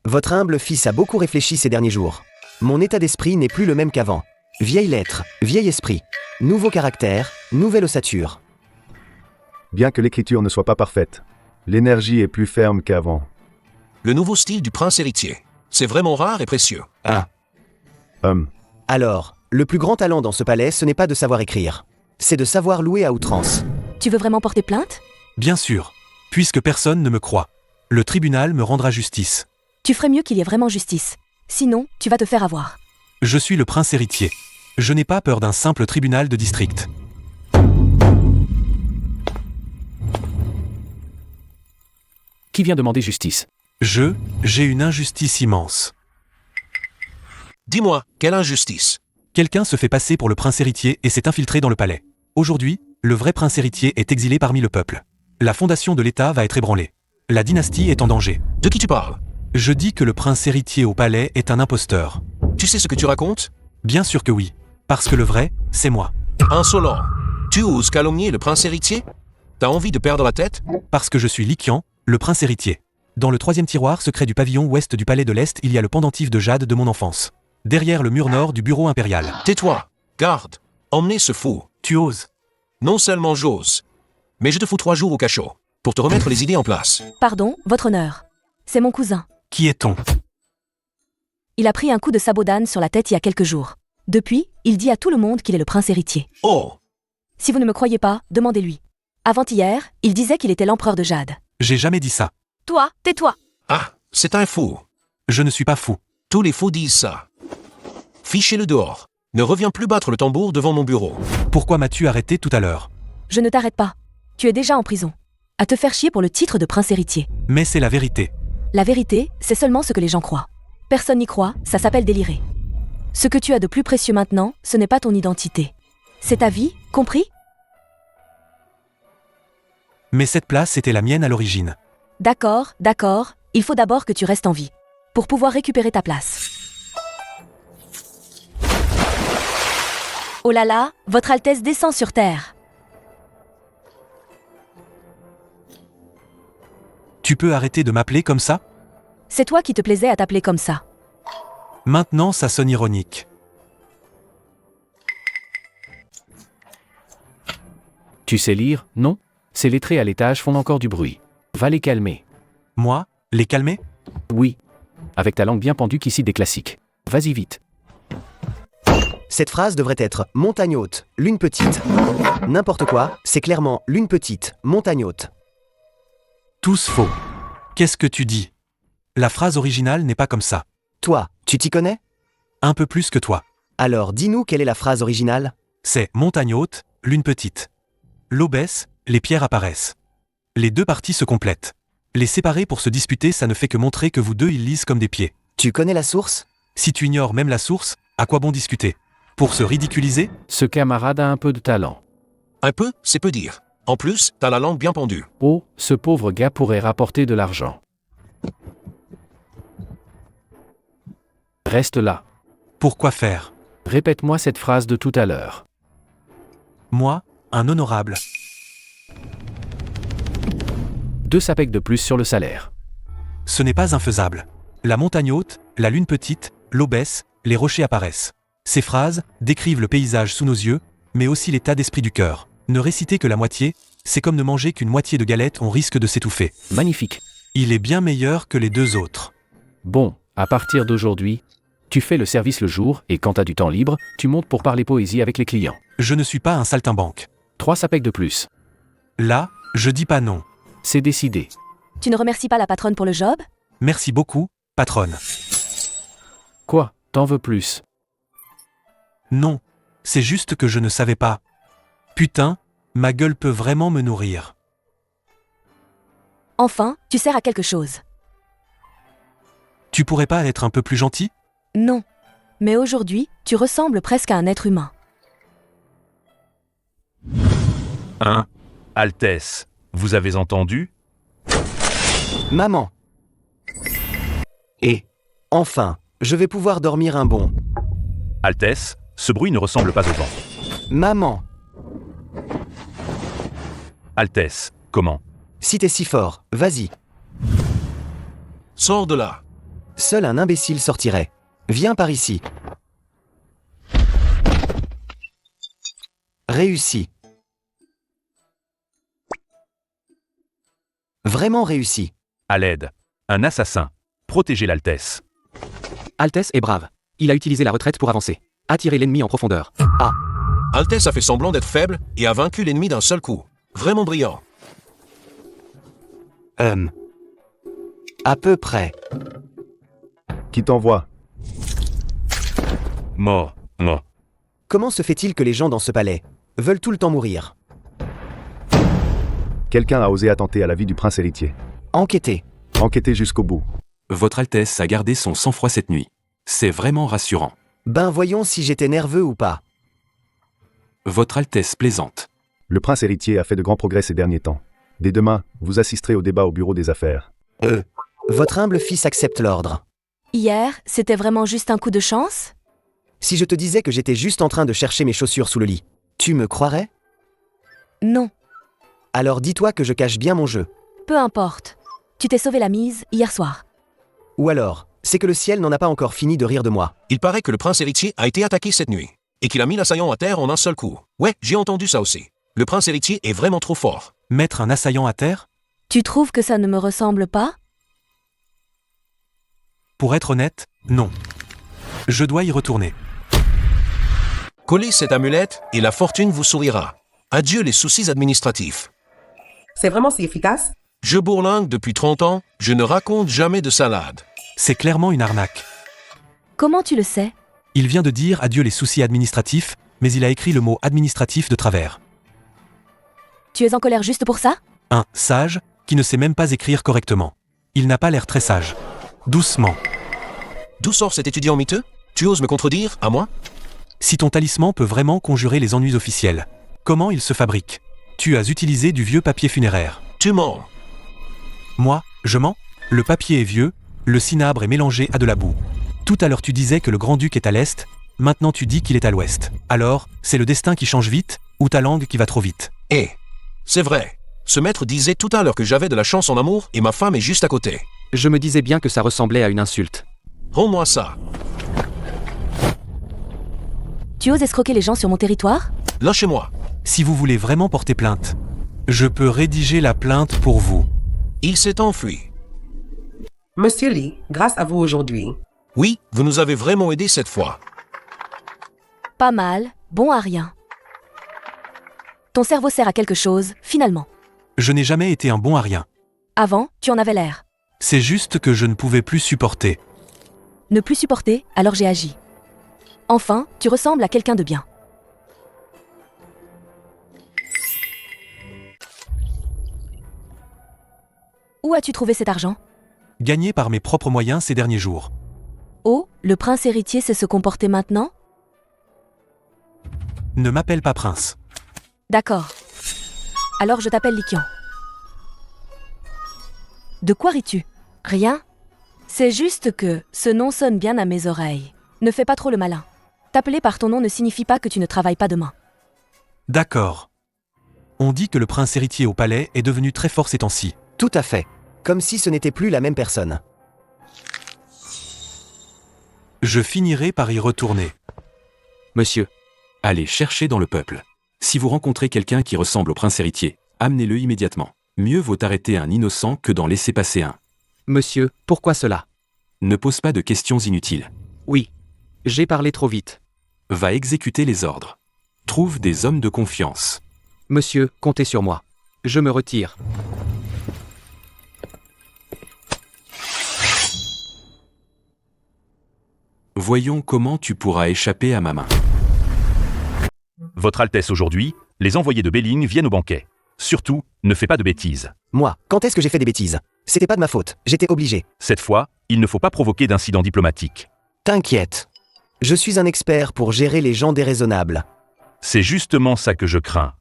Votre humble fils a beaucoup réfléchi ces derniers jours. Mon état d'esprit n'est plus le même qu'avant. Vieille lettre, vieil esprit. Nouveau caractère, nouvelle ossature. Bien que l'écriture ne soit pas parfaite, l'énergie est plus ferme qu'avant. Le nouveau style du prince héritier. C'est vraiment rare et précieux. Ah. Alors, le plus grand talent dans ce palais, ce n'est pas de savoir écrire. C'est de savoir louer à outrance. Tu veux vraiment porter plainte? Bien sûr, puisque personne ne me croit. Le tribunal me rendra justice. Tu ferais mieux qu'il y ait vraiment justice. Sinon, tu vas te faire avoir. Je suis le prince héritier. Je n'ai pas peur d'un simple tribunal de district. Qui vient demander justice? J'ai une injustice immense. Dis-moi, quelle injustice? Quelqu'un se fait passer pour le prince héritier et s'est infiltré dans le palais. Aujourd'hui, le vrai prince héritier est exilé parmi le peuple. La fondation de l'État va être ébranlée. La dynastie est en danger. De qui tu parles? Je dis que le prince héritier au palais est un imposteur. Tu sais ce que tu racontes? Bien sûr que oui. Parce que le vrai, c'est moi. Insolent. Tu oses calomnier le prince héritier? T'as envie de perdre la tête? Parce que je suis Liqian, le prince héritier. Dans le 3e tiroir secret du pavillon ouest du palais de l'Est, il y a le pendentif de jade de mon enfance. Derrière le mur nord du bureau impérial. Tais-toi. Garde. Emmenez ce fou. Tu oses? Non seulement j'ose, mais je te fous 3 jours au cachot, pour te remettre les idées en place. Pardon, votre honneur. C'est mon cousin. Qui est-on? Il a pris un coup de sabot d'âne sur la tête il y a quelques jours. Depuis, il dit à tout le monde qu'il est le prince héritier. Oh! Si vous ne me croyez pas, demandez-lui. Avant-hier, il disait qu'il était l'empereur de Jade. J'ai jamais dit ça. Toi, tais-toi! Ah, c'est un fou. Je ne suis pas fou. Tous les fous disent ça. Fichez-le dehors. Ne reviens plus battre le tambour devant mon bureau. Pourquoi m'as-tu arrêté tout à l'heure? Je ne t'arrête pas. Tu es déjà en prison. À te faire chier pour le titre de prince héritier. Mais c'est la vérité. La vérité, c'est seulement ce que les gens croient. Personne n'y croit, ça s'appelle délirer. Ce que tu as de plus précieux maintenant, ce n'est pas ton identité. C'est ta vie, compris? Mais cette place était la mienne à l'origine. D'accord, il faut d'abord que tu restes en vie. Pour pouvoir récupérer ta place. Oh là là, votre Altesse descend sur terre. Tu peux arrêter de m'appeler comme ça? C'est toi qui te plaisais à t'appeler comme ça. Maintenant, ça sonne ironique. Tu sais lire, non? Ces lettrés à l'étage font encore du bruit. Va les calmer. Moi? Les calmer? Oui. Avec ta langue bien pendue qui cite des classiques. Vas-y vite. Cette phrase devrait être montagne haute, lune petite. N'importe quoi, c'est clairement lune petite, montagne haute. Tous faux. Qu'est-ce que tu dis? La phrase originale n'est pas comme ça. Toi, tu t'y connais? Un peu plus que toi. Alors dis-nous quelle est la phrase originale? C'est montagne haute, lune petite. L'eau baisse, les pierres apparaissent. Les deux parties se complètent. Les séparer pour se disputer, ça ne fait que montrer que vous deux ils lisent comme des pieds. Tu connais la source? Si tu ignores même la source, à quoi bon discuter? Pour se ridiculiser? Ce camarade a un peu de talent. Un peu, c'est peu dire. En plus, t'as la langue bien pendue. Oh, ce pauvre gars pourrait rapporter de l'argent. Reste là. Pourquoi faire? Répète-moi cette phrase de tout à l'heure. Moi, un honorable. 2 sapèques de plus sur le salaire. Ce n'est pas infaisable. La montagne haute, la lune petite, l'eau baisse, les rochers apparaissent. Ces phrases décrivent le paysage sous nos yeux, mais aussi l'état d'esprit du cœur. Ne réciter que la moitié, c'est comme ne manger qu'une moitié de galette, on risque de s'étouffer. Magnifique. Il est bien meilleur que les deux autres. Bon, à partir d'aujourd'hui, tu fais le service le jour et quand t'as du temps libre, tu montes pour parler poésie avec les clients. Je ne suis pas un saltimbanque. 3 sapèques de plus. Là, je dis pas non. C'est décidé. Tu ne remercies pas la patronne pour le job? Merci beaucoup, patronne. Quoi, t'en veux plus? Non, c'est juste que je ne savais pas. Putain, ma gueule peut vraiment me nourrir. Enfin, tu sers à quelque chose. Tu pourrais pas être un peu plus gentil? Non. Mais aujourd'hui, tu ressembles presque à un être humain. 1. Altesse, vous avez entendu? Maman. Et enfin, je vais pouvoir dormir un bon. Altesse, ce bruit ne ressemble pas au vent. Maman. Altesse, comment? Si t'es si fort, vas-y. Sors de là. Seul un imbécile sortirait. Viens par ici. Réussi. Vraiment réussi. À l'aide. Un assassin. Protégez l'Altesse. Altesse est brave. Il a utilisé la retraite pour avancer. Attirer l'ennemi en profondeur. Ah. Altesse a fait semblant d'être faible et a vaincu l'ennemi d'un seul coup. Vraiment brillant. À peu près. Qui t'envoie? Mort. Comment se fait-il que les gens dans ce palais veulent tout le temps mourir? Quelqu'un a osé attenter à la vie du prince héritier. Enquêtez. Enquêtez jusqu'au bout. Votre Altesse a gardé son sang-froid cette nuit. C'est vraiment rassurant. Ben voyons si j'étais nerveux ou pas. Votre Altesse plaisante. Le prince héritier a fait de grands progrès ces derniers temps. Dès demain, vous assisterez au débat au bureau des affaires. Votre humble fils accepte l'ordre. Hier, c'était vraiment juste un coup de chance? Si je te disais que j'étais juste en train de chercher mes chaussures sous le lit, tu me croirais? Non. Alors dis-toi que je cache bien mon jeu. Peu importe. Tu t'es sauvé la mise hier soir. Ou alors, c'est que le ciel n'en a pas encore fini de rire de moi. Il paraît que le prince héritier a été attaqué cette nuit. Et qu'il a mis l'assaillant à terre en un seul coup. Ouais, j'ai entendu ça aussi. Le prince héritier est vraiment trop fort. Mettre un assaillant à terre? Tu trouves que ça ne me ressemble pas? Pour être honnête, non. Je dois y retourner. Collez cette amulette et la fortune vous sourira. Adieu les soucis administratifs. C'est vraiment si efficace? Je bourlingue depuis 30 ans, je ne raconte jamais de salade. C'est clairement une arnaque. Comment tu le sais? Il vient de dire adieu les soucis administratifs, mais il a écrit le mot administratif de travers. Tu es en colère juste pour ça? Un sage qui ne sait même pas écrire correctement. Il n'a pas l'air très sage. Doucement. D'où sort cet étudiant miteux? Tu oses me contredire, à moi? Si ton talisman peut vraiment conjurer les ennuis officiels, comment il se fabrique? Tu as utilisé du vieux papier funéraire. Tu mens. Moi, je mens? Le papier est vieux, le cinabre est mélangé à de la boue. Tout à l'heure tu disais que le grand-duc est à l'est, maintenant tu dis qu'il est à l'ouest. Alors, c'est le destin qui change vite, ou ta langue qui va trop vite? C'est vrai. Ce maître disait tout à l'heure que j'avais de la chance en amour et ma femme est juste à côté. Je me disais bien que ça ressemblait à une insulte. Rends-moi ça. Tu oses escroquer les gens sur mon territoire? Lâchez-moi. Si vous voulez vraiment porter plainte, je peux rédiger la plainte pour vous. Il s'est enfui. Monsieur Lee, grâce à vous aujourd'hui. Oui, vous nous avez vraiment aidé cette fois. Pas mal, bon à rien. Ton cerveau sert à quelque chose, finalement. Je n'ai jamais été un bon à rien. Avant, tu en avais l'air. C'est juste que je ne pouvais plus supporter. Ne plus supporter, alors j'ai agi. Enfin, tu ressembles à quelqu'un de bien. Où as-tu trouvé cet argent? Gagné par mes propres moyens ces derniers jours. Oh, le prince héritier sait se comporter maintenant? Ne m'appelle pas prince. D'accord. Alors je t'appelle Likian. De quoi ris-tu? Rien? C'est juste que ce nom sonne bien à mes oreilles. Ne fais pas trop le malin. T'appeler par ton nom ne signifie pas que tu ne travailles pas demain. D'accord. On dit que le prince héritier au palais est devenu très fort ces temps-ci. Tout à fait. Comme si ce n'était plus la même personne. Je finirai par y retourner. Monsieur, allez chercher dans le peuple. Si vous rencontrez quelqu'un qui ressemble au prince héritier, amenez-le immédiatement. Mieux vaut arrêter un innocent que d'en laisser passer un. Monsieur, pourquoi cela? Ne pose pas de questions inutiles. Oui. J'ai parlé trop vite. Va exécuter les ordres. Trouve des hommes de confiance. Monsieur, comptez sur moi. Je me retire. Voyons comment tu pourras échapper à ma main. Votre Altesse aujourd'hui, les envoyés de Belling viennent au banquet. Surtout, ne fais pas de bêtises. Moi, quand est-ce que j'ai fait des bêtises? C'était pas de ma faute, j'étais obligé. Cette fois, il ne faut pas provoquer d'incident diplomatique. T'inquiète. Je suis un expert pour gérer les gens déraisonnables. C'est justement ça que je crains.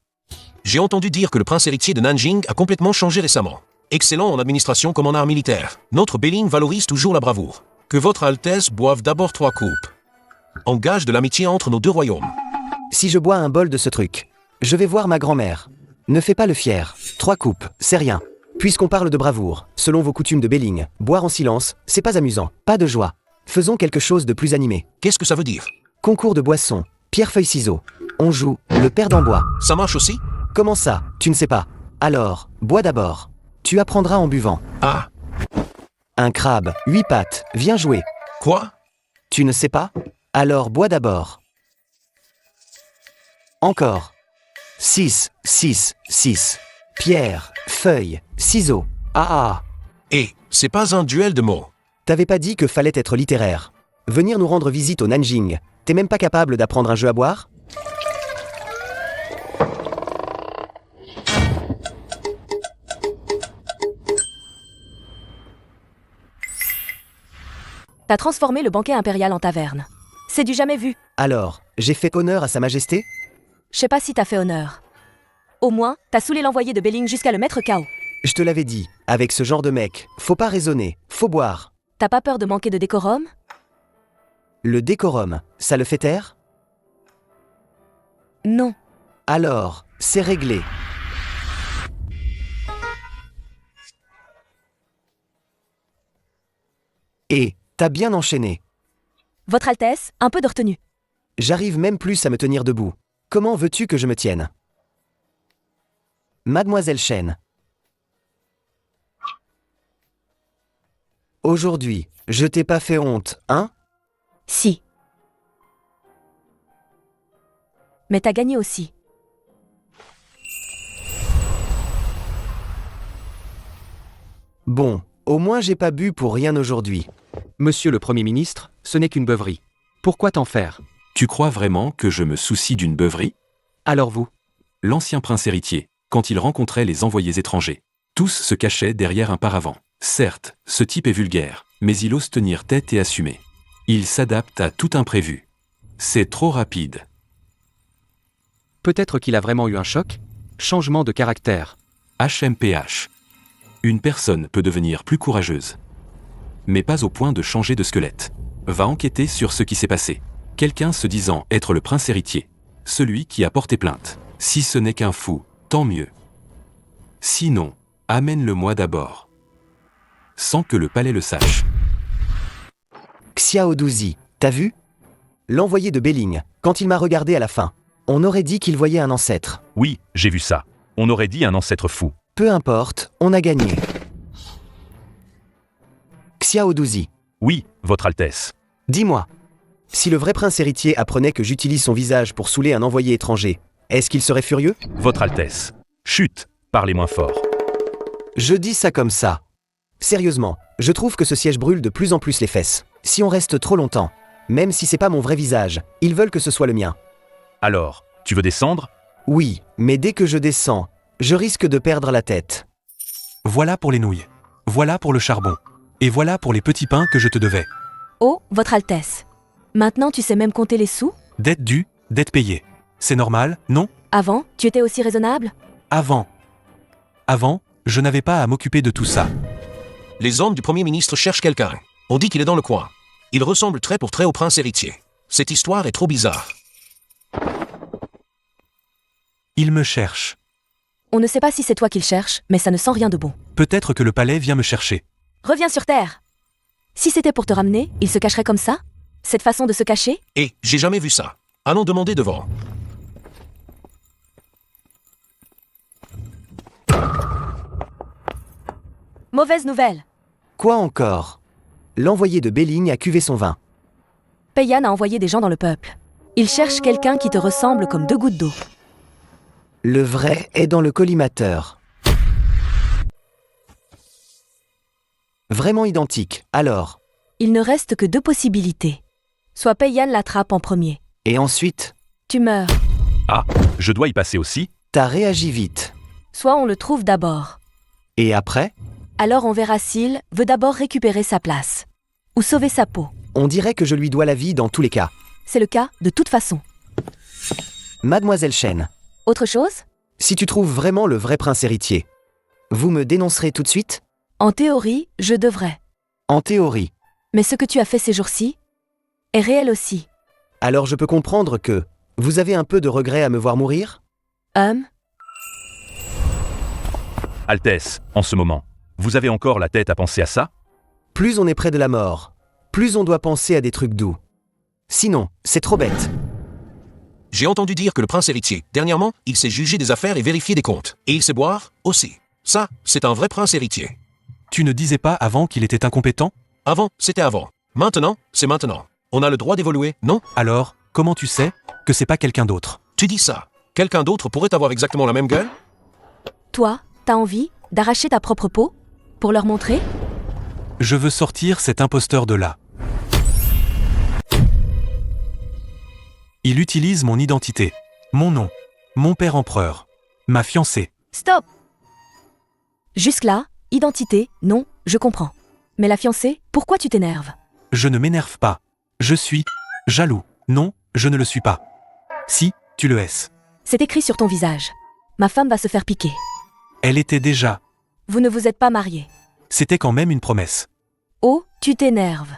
J'ai entendu dire que le prince héritier de Nanjing a complètement changé récemment. Excellent en administration comme en art militaire. Notre Belling valorise toujours la bravoure. Que votre Altesse boive d'abord 3 coupes. En gage de l'amitié entre nos 2 royaumes. Si je bois un bol de ce truc, je vais voir ma grand-mère. Ne fais pas le fier. 3 coupes, c'est rien. Puisqu'on parle de bravoure, selon vos coutumes de Belling, boire en silence, c'est pas amusant, pas de joie. Faisons quelque chose de plus animé. Qu'est-ce que ça veut dire? Concours de boissons, pierre-feuille-ciseaux. On joue, le perdant boit. Ça marche aussi? Comment ça? Tu ne sais pas. Alors, bois d'abord. Tu apprendras en buvant. Ah. Un crabe, 8 pattes, viens jouer. Quoi? Tu ne sais pas? Alors bois d'abord. Encore. 6, 6, 6. Pierre, feuille, ciseaux. Ah. C'est pas un duel de mots. T'avais pas dit que fallait être littéraire. Venir nous rendre visite au Nanjing. T'es même pas capable d'apprendre un jeu à boire? T'as transformé le banquet impérial en taverne. C'est du jamais vu. Alors, j'ai fait honneur à Sa Majesté? Je sais pas si t'as fait honneur. Au moins, t'as saoulé l'envoyé de Belling jusqu'à le mettre KO. Je te l'avais dit, avec ce genre de mec, faut pas raisonner, faut boire. T'as pas peur de manquer de décorum? Le décorum, ça le fait taire? Non. Alors, c'est réglé. Et, t'as bien enchaîné. Votre Altesse, un peu de retenue. J'arrive même plus à me tenir debout. Comment veux-tu que je me tienne? Mademoiselle Chen. Aujourd'hui, je t'ai pas fait honte, hein? Si. Mais t'as gagné aussi. Bon, au moins j'ai pas bu pour rien aujourd'hui. Monsieur le Premier ministre, ce n'est qu'une beuverie. Pourquoi t'en faire? Tu crois vraiment que je me soucie d'une beuverie? Alors vous? L'ancien prince héritier, quand il rencontrait les envoyés étrangers, tous se cachaient derrière un paravent. Certes, ce type est vulgaire, mais il ose tenir tête et assumer. Il s'adapte à tout imprévu. C'est trop rapide. Peut-être qu'il a vraiment eu un choc? Changement de caractère. HMPH. Une personne peut devenir plus courageuse. Mais pas au point de changer de squelette. Va enquêter sur ce qui s'est passé. Quelqu'un se disant être le prince héritier. Celui qui a porté plainte. Si ce n'est qu'un fou, tant mieux. Sinon, amène-le-moi d'abord. Sans que le palais le sache. Xiao Douzi, t'as vu? L'envoyé de Belling, quand il m'a regardé à la fin. On aurait dit qu'il voyait un ancêtre. Oui, j'ai vu ça. On aurait dit un ancêtre fou. Peu importe, on a gagné. Xiaodouzi, Oui, Votre Altesse. dis-moi. Si le vrai prince héritier apprenait que j'utilise son visage pour saouler un envoyé étranger, est-ce qu'il serait furieux? Votre Altesse. Chut, parlez moins fort. Je dis ça comme ça. Sérieusement, je trouve que ce siège brûle de plus en plus les fesses. Si on reste trop longtemps, même si c'est pas mon vrai visage, ils veulent que ce soit le mien. Alors, tu veux descendre? Oui, mais dès que je descends, je risque de perdre la tête. Voilà pour les nouilles. Voilà pour le charbon. Et voilà pour les petits pains que je te devais. Oh, Votre Altesse. Maintenant, tu sais même compter les sous? Dette due, dette payée. C'est normal, non? Avant, tu étais aussi raisonnable? Avant, je n'avais pas à m'occuper de tout ça. Les hommes du Premier ministre cherchent quelqu'un. On dit qu'il est dans le coin. Il ressemble trait pour trait au prince héritier. Cette histoire est trop bizarre. Il me cherche. On ne sait pas si c'est toi qu'il cherche, mais ça ne sent rien de bon. Peut-être que le palais vient me chercher. Reviens sur Terre. Si c'était pour te ramener, il se cacherait comme ça? Cette façon de se cacher? Et j'ai jamais vu ça. Allons demander devant. Mauvaise nouvelle. Quoi encore? L'envoyé de Belling a cuvé son vin. Payan a envoyé des gens dans le peuple. Il cherche quelqu'un qui te ressemble comme 2 gouttes d'eau. Le vrai est dans le collimateur. Vraiment identique, alors. Il ne reste que 2 possibilités. Soit Payan l'attrape en premier. Et ensuite, Tu meurs. Ah, je dois y passer aussi? t'as réagi vite. Soit on le trouve d'abord. Et après, Alors on verra s'il veut d'abord récupérer sa place. Ou sauver sa peau. on dirait que je lui dois la vie dans tous les cas. C'est le cas de toute façon. Mademoiselle Chen, Autre chose? si tu trouves vraiment le vrai prince héritier, vous me dénoncerez tout de suite? En théorie, je devrais. En théorie. Mais ce que tu as fait ces jours-ci est réel aussi. Alors je peux comprendre que vous avez un peu de regret à me voir mourir? Altesse, en ce moment, vous avez encore la tête à penser à ça? Plus on est près de la mort, plus on doit penser à des trucs doux. Sinon, c'est trop bête. J'ai entendu dire que le prince héritier, dernièrement, il sait juger des affaires et vérifier des comptes. Et il sait boire aussi. Ça, c'est un vrai prince héritier. Tu ne disais pas avant qu'il était incompétent? Avant, c'était avant. Maintenant, c'est maintenant. On a le droit d'évoluer, non? Alors, comment tu sais que c'est pas quelqu'un d'autre? Tu dis ça. Quelqu'un d'autre pourrait avoir exactement la même gueule? Toi, t'as envie d'arracher ta propre peau pour leur montrer? Je veux sortir cet imposteur de là. Il utilise mon identité, mon nom, mon père empereur, ma fiancée. Stop! Jusque-là, identité, non, je comprends. Mais la fiancée, pourquoi tu t'énerves? Je ne m'énerve pas. Je suis jaloux. Non, je ne le suis pas. Si, tu le es. C'est écrit sur ton visage. Ma femme va se faire piquer. Elle était déjà. Vous ne vous êtes pas mariés. C'était quand même une promesse. Oh, tu t'énerves.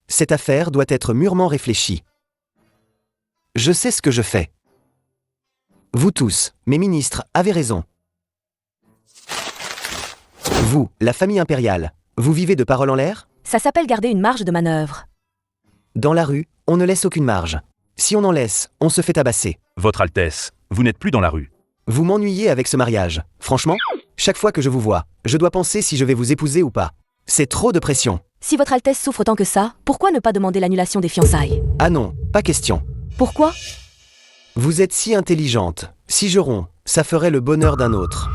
Cette affaire doit être mûrement réfléchie. Je sais ce que je fais. Vous tous, mes ministres, avez raison. Vous, la famille impériale, vous vivez de paroles en l'air? Ça s'appelle garder une marge de manœuvre. Dans la rue, on ne laisse aucune marge. Si on en laisse, on se fait tabasser. Votre Altesse, vous n'êtes plus dans la rue. Vous m'ennuyez avec ce mariage. Franchement, chaque fois que je vous vois, je dois penser si je vais vous épouser ou pas. C'est trop de pression. Si votre Altesse souffre tant que ça, pourquoi ne pas demander l'annulation des fiançailles? Ah non, pas question. Pourquoi? Vous êtes si intelligente. Si je romps, ça ferait le bonheur d'un autre.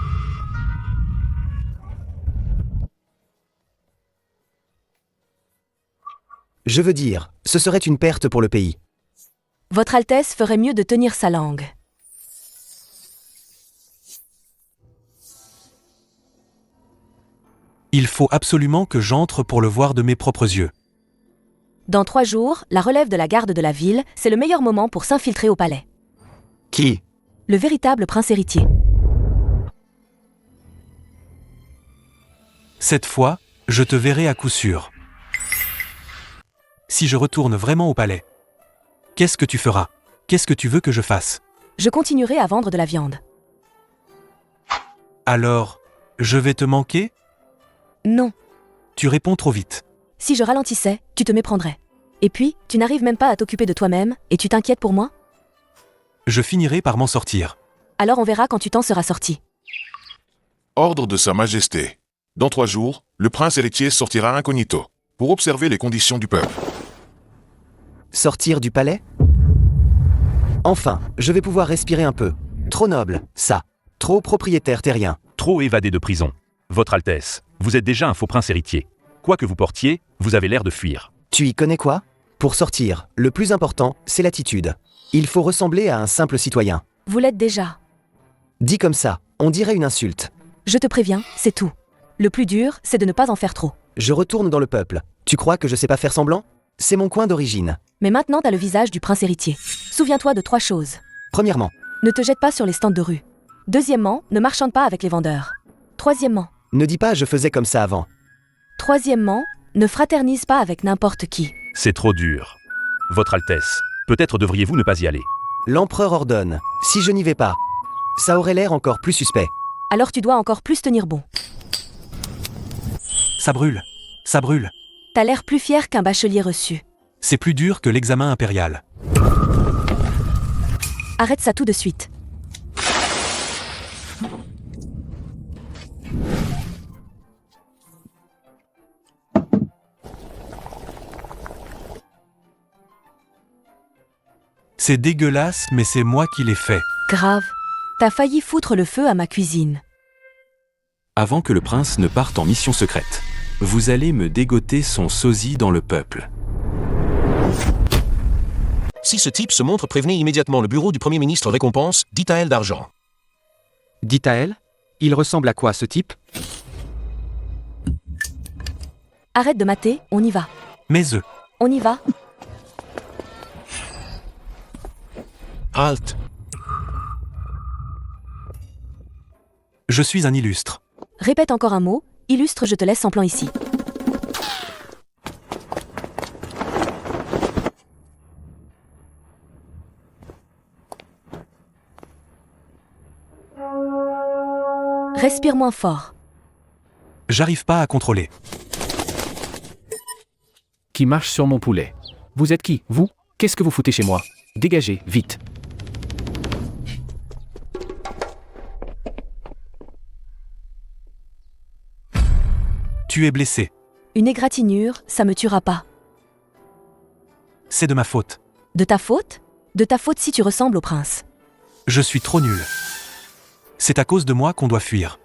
Je veux dire, ce serait une perte pour le pays. Votre Altesse ferait mieux de tenir sa langue. Il faut absolument que j'entre pour le voir de mes propres yeux. Dans 3 jours, la relève de la garde de la ville, c'est le meilleur moment pour s'infiltrer au palais. Qui? Le véritable prince héritier. Cette fois, je te verrai à coup sûr. Si je retourne vraiment au palais, qu'est-ce que tu feras? Qu'est-ce que tu veux que je fasse? Je continuerai à vendre de la viande. Alors, je vais te manquer? Non. Tu réponds trop vite. Si je ralentissais, tu te méprendrais. Et puis, tu n'arrives même pas à t'occuper de toi-même, et tu t'inquiètes pour moi? Je finirai par m'en sortir. Alors on verra quand tu t'en seras sorti. Ordre de Sa Majesté. Dans 3 jours, le prince héritier sortira incognito pour observer les conditions du peuple. Sortir du palais? Enfin, je vais pouvoir respirer un peu. Trop noble, ça. Trop propriétaire terrien. Trop évadé de prison. Votre Altesse, vous êtes déjà un faux prince héritier. Quoi que vous portiez, vous avez l'air de fuir. Tu y connais quoi? Pour sortir, le plus important, c'est l'attitude. Il faut ressembler à un simple citoyen. Vous l'êtes déjà. Dit comme ça, on dirait une insulte. Je te préviens, c'est tout. Le plus dur, c'est de ne pas en faire trop. Je retourne dans le peuple. Tu crois que je sais pas faire semblant? C'est mon coin d'origine. Mais maintenant t'as le visage du prince héritier. Souviens-toi de 3 choses. Premièrement, Ne te jette pas sur les stands de rue. Deuxièmement, ne marchande pas avec les vendeurs. Troisièmement, ne dis pas je faisais comme ça avant. ne fraternise pas avec n'importe qui. C'est trop dur. Votre Altesse, peut-être devriez-vous ne pas y aller. L'empereur ordonne. Si je n'y vais pas, ça aurait l'air encore plus suspect. Alors tu dois encore plus tenir bon. Ça brûle. Ça brûle. T'as l'air plus fier qu'un bachelier reçu. C'est plus dur que l'examen impérial. Arrête ça tout de suite. C'est dégueulasse, mais c'est moi qui l'ai fait. Grave. T'as failli foutre le feu à ma cuisine. Avant que le prince ne parte en mission secrète, vous allez me dégoter son sosie dans le peuple. Si ce type se montre, prévenez immédiatement le bureau du Premier ministre récompense, d'Itaël d'argent. Dit-à-elle? Il ressemble à quoi ce type? Arrête de mater, on y va. Mes œufs. On y va. Halte. Je suis un illustre. Répète encore un mot, illustre, je te laisse en plan ici. Respire moins fort. J'arrive pas à contrôler. Qui marche sur mon poulet? Vous êtes qui, vous? Qu'est-ce que vous foutez chez moi? Dégagez, vite. Tu es blessé. Une égratignure, ça me tuera pas. C'est de ma faute. De ta faute? De ta faute si tu ressembles au prince. Je suis trop nul. C'est à cause de moi qu'on doit fuir.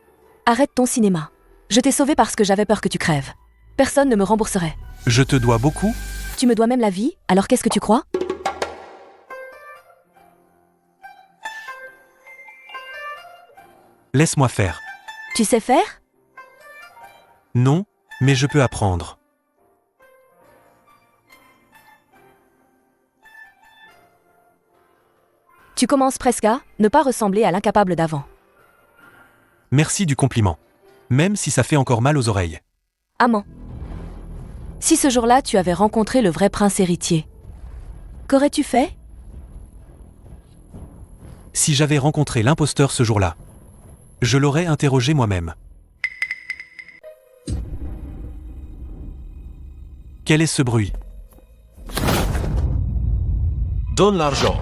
Arrête ton cinéma. Je t'ai sauvé parce que j'avais peur que tu crèves. Personne ne me rembourserait. Je te dois beaucoup. Tu me dois même la vie, alors qu'est-ce que tu crois? Laisse-moi faire. Tu sais faire? Non, mais je peux apprendre. Tu commences presque à ne pas ressembler à l'incapable d'avant. Merci du compliment. Même si ça fait encore mal aux oreilles. Amant. Si ce jour-là tu avais rencontré le vrai prince héritier, qu'aurais-tu fait? Si j'avais rencontré l'imposteur ce jour-là, je l'aurais interrogé moi-même. Quel est ce bruit? Donne l'argent.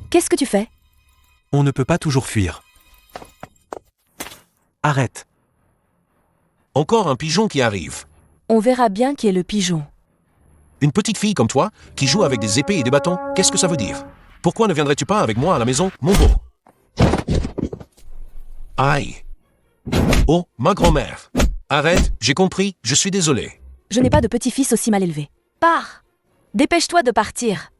Qu'est-ce que tu fais? On ne peut pas toujours fuir. Arrête. Encore un pigeon qui arrive. On verra bien qui est le pigeon. Une petite fille comme toi, qui joue avec des épées et des bâtons, qu'est-ce que ça veut dire? Pourquoi ne viendrais-tu pas avec moi à la maison, mon beau? Aïe. Oh, ma grand-mère. Arrête, j'ai compris, je suis désolé. Je n'ai pas de petit-fils aussi mal élevé. Pars! Dépêche-toi de partir.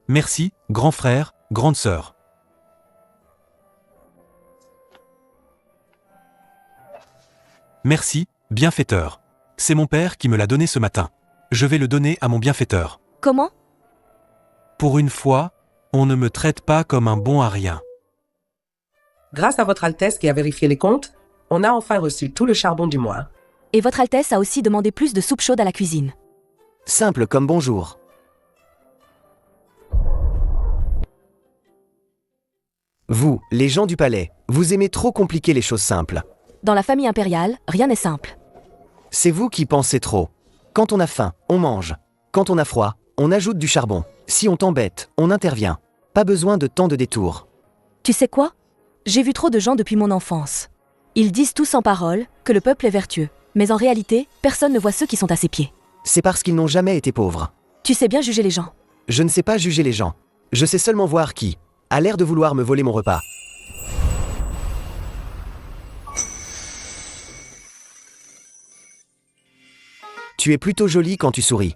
Merci, grand frère, grande sœur. Merci, bienfaiteur. C'est mon père qui me l'a donné ce matin. Je vais le donner à mon bienfaiteur. Comment? Pour une fois, on ne me traite pas comme un bon à rien. Grâce à Votre Altesse qui a vérifié les comptes, on a enfin reçu tout le charbon du mois. Et Votre Altesse a aussi demandé plus de soupe chaude à la cuisine. Simple comme bonjour. Vous, les gens du palais, vous aimez trop compliquer les choses simples. Dans la famille impériale, rien n'est simple. C'est vous qui pensez trop. Quand on a faim, on mange. Quand on a froid, on ajoute du charbon. Si on t'embête, on intervient. Pas besoin de tant de détours. Tu sais quoi? J'ai vu trop de gens depuis mon enfance. Ils disent tous en parole que le peuple est vertueux. Mais en réalité, personne ne voit ceux qui sont à ses pieds. C'est parce qu'ils n'ont jamais été pauvres. Tu sais bien juger les gens. Je ne sais pas juger les gens. Je sais seulement voir qui a l'air de vouloir me voler mon repas. Tu es plutôt jolie quand tu souris.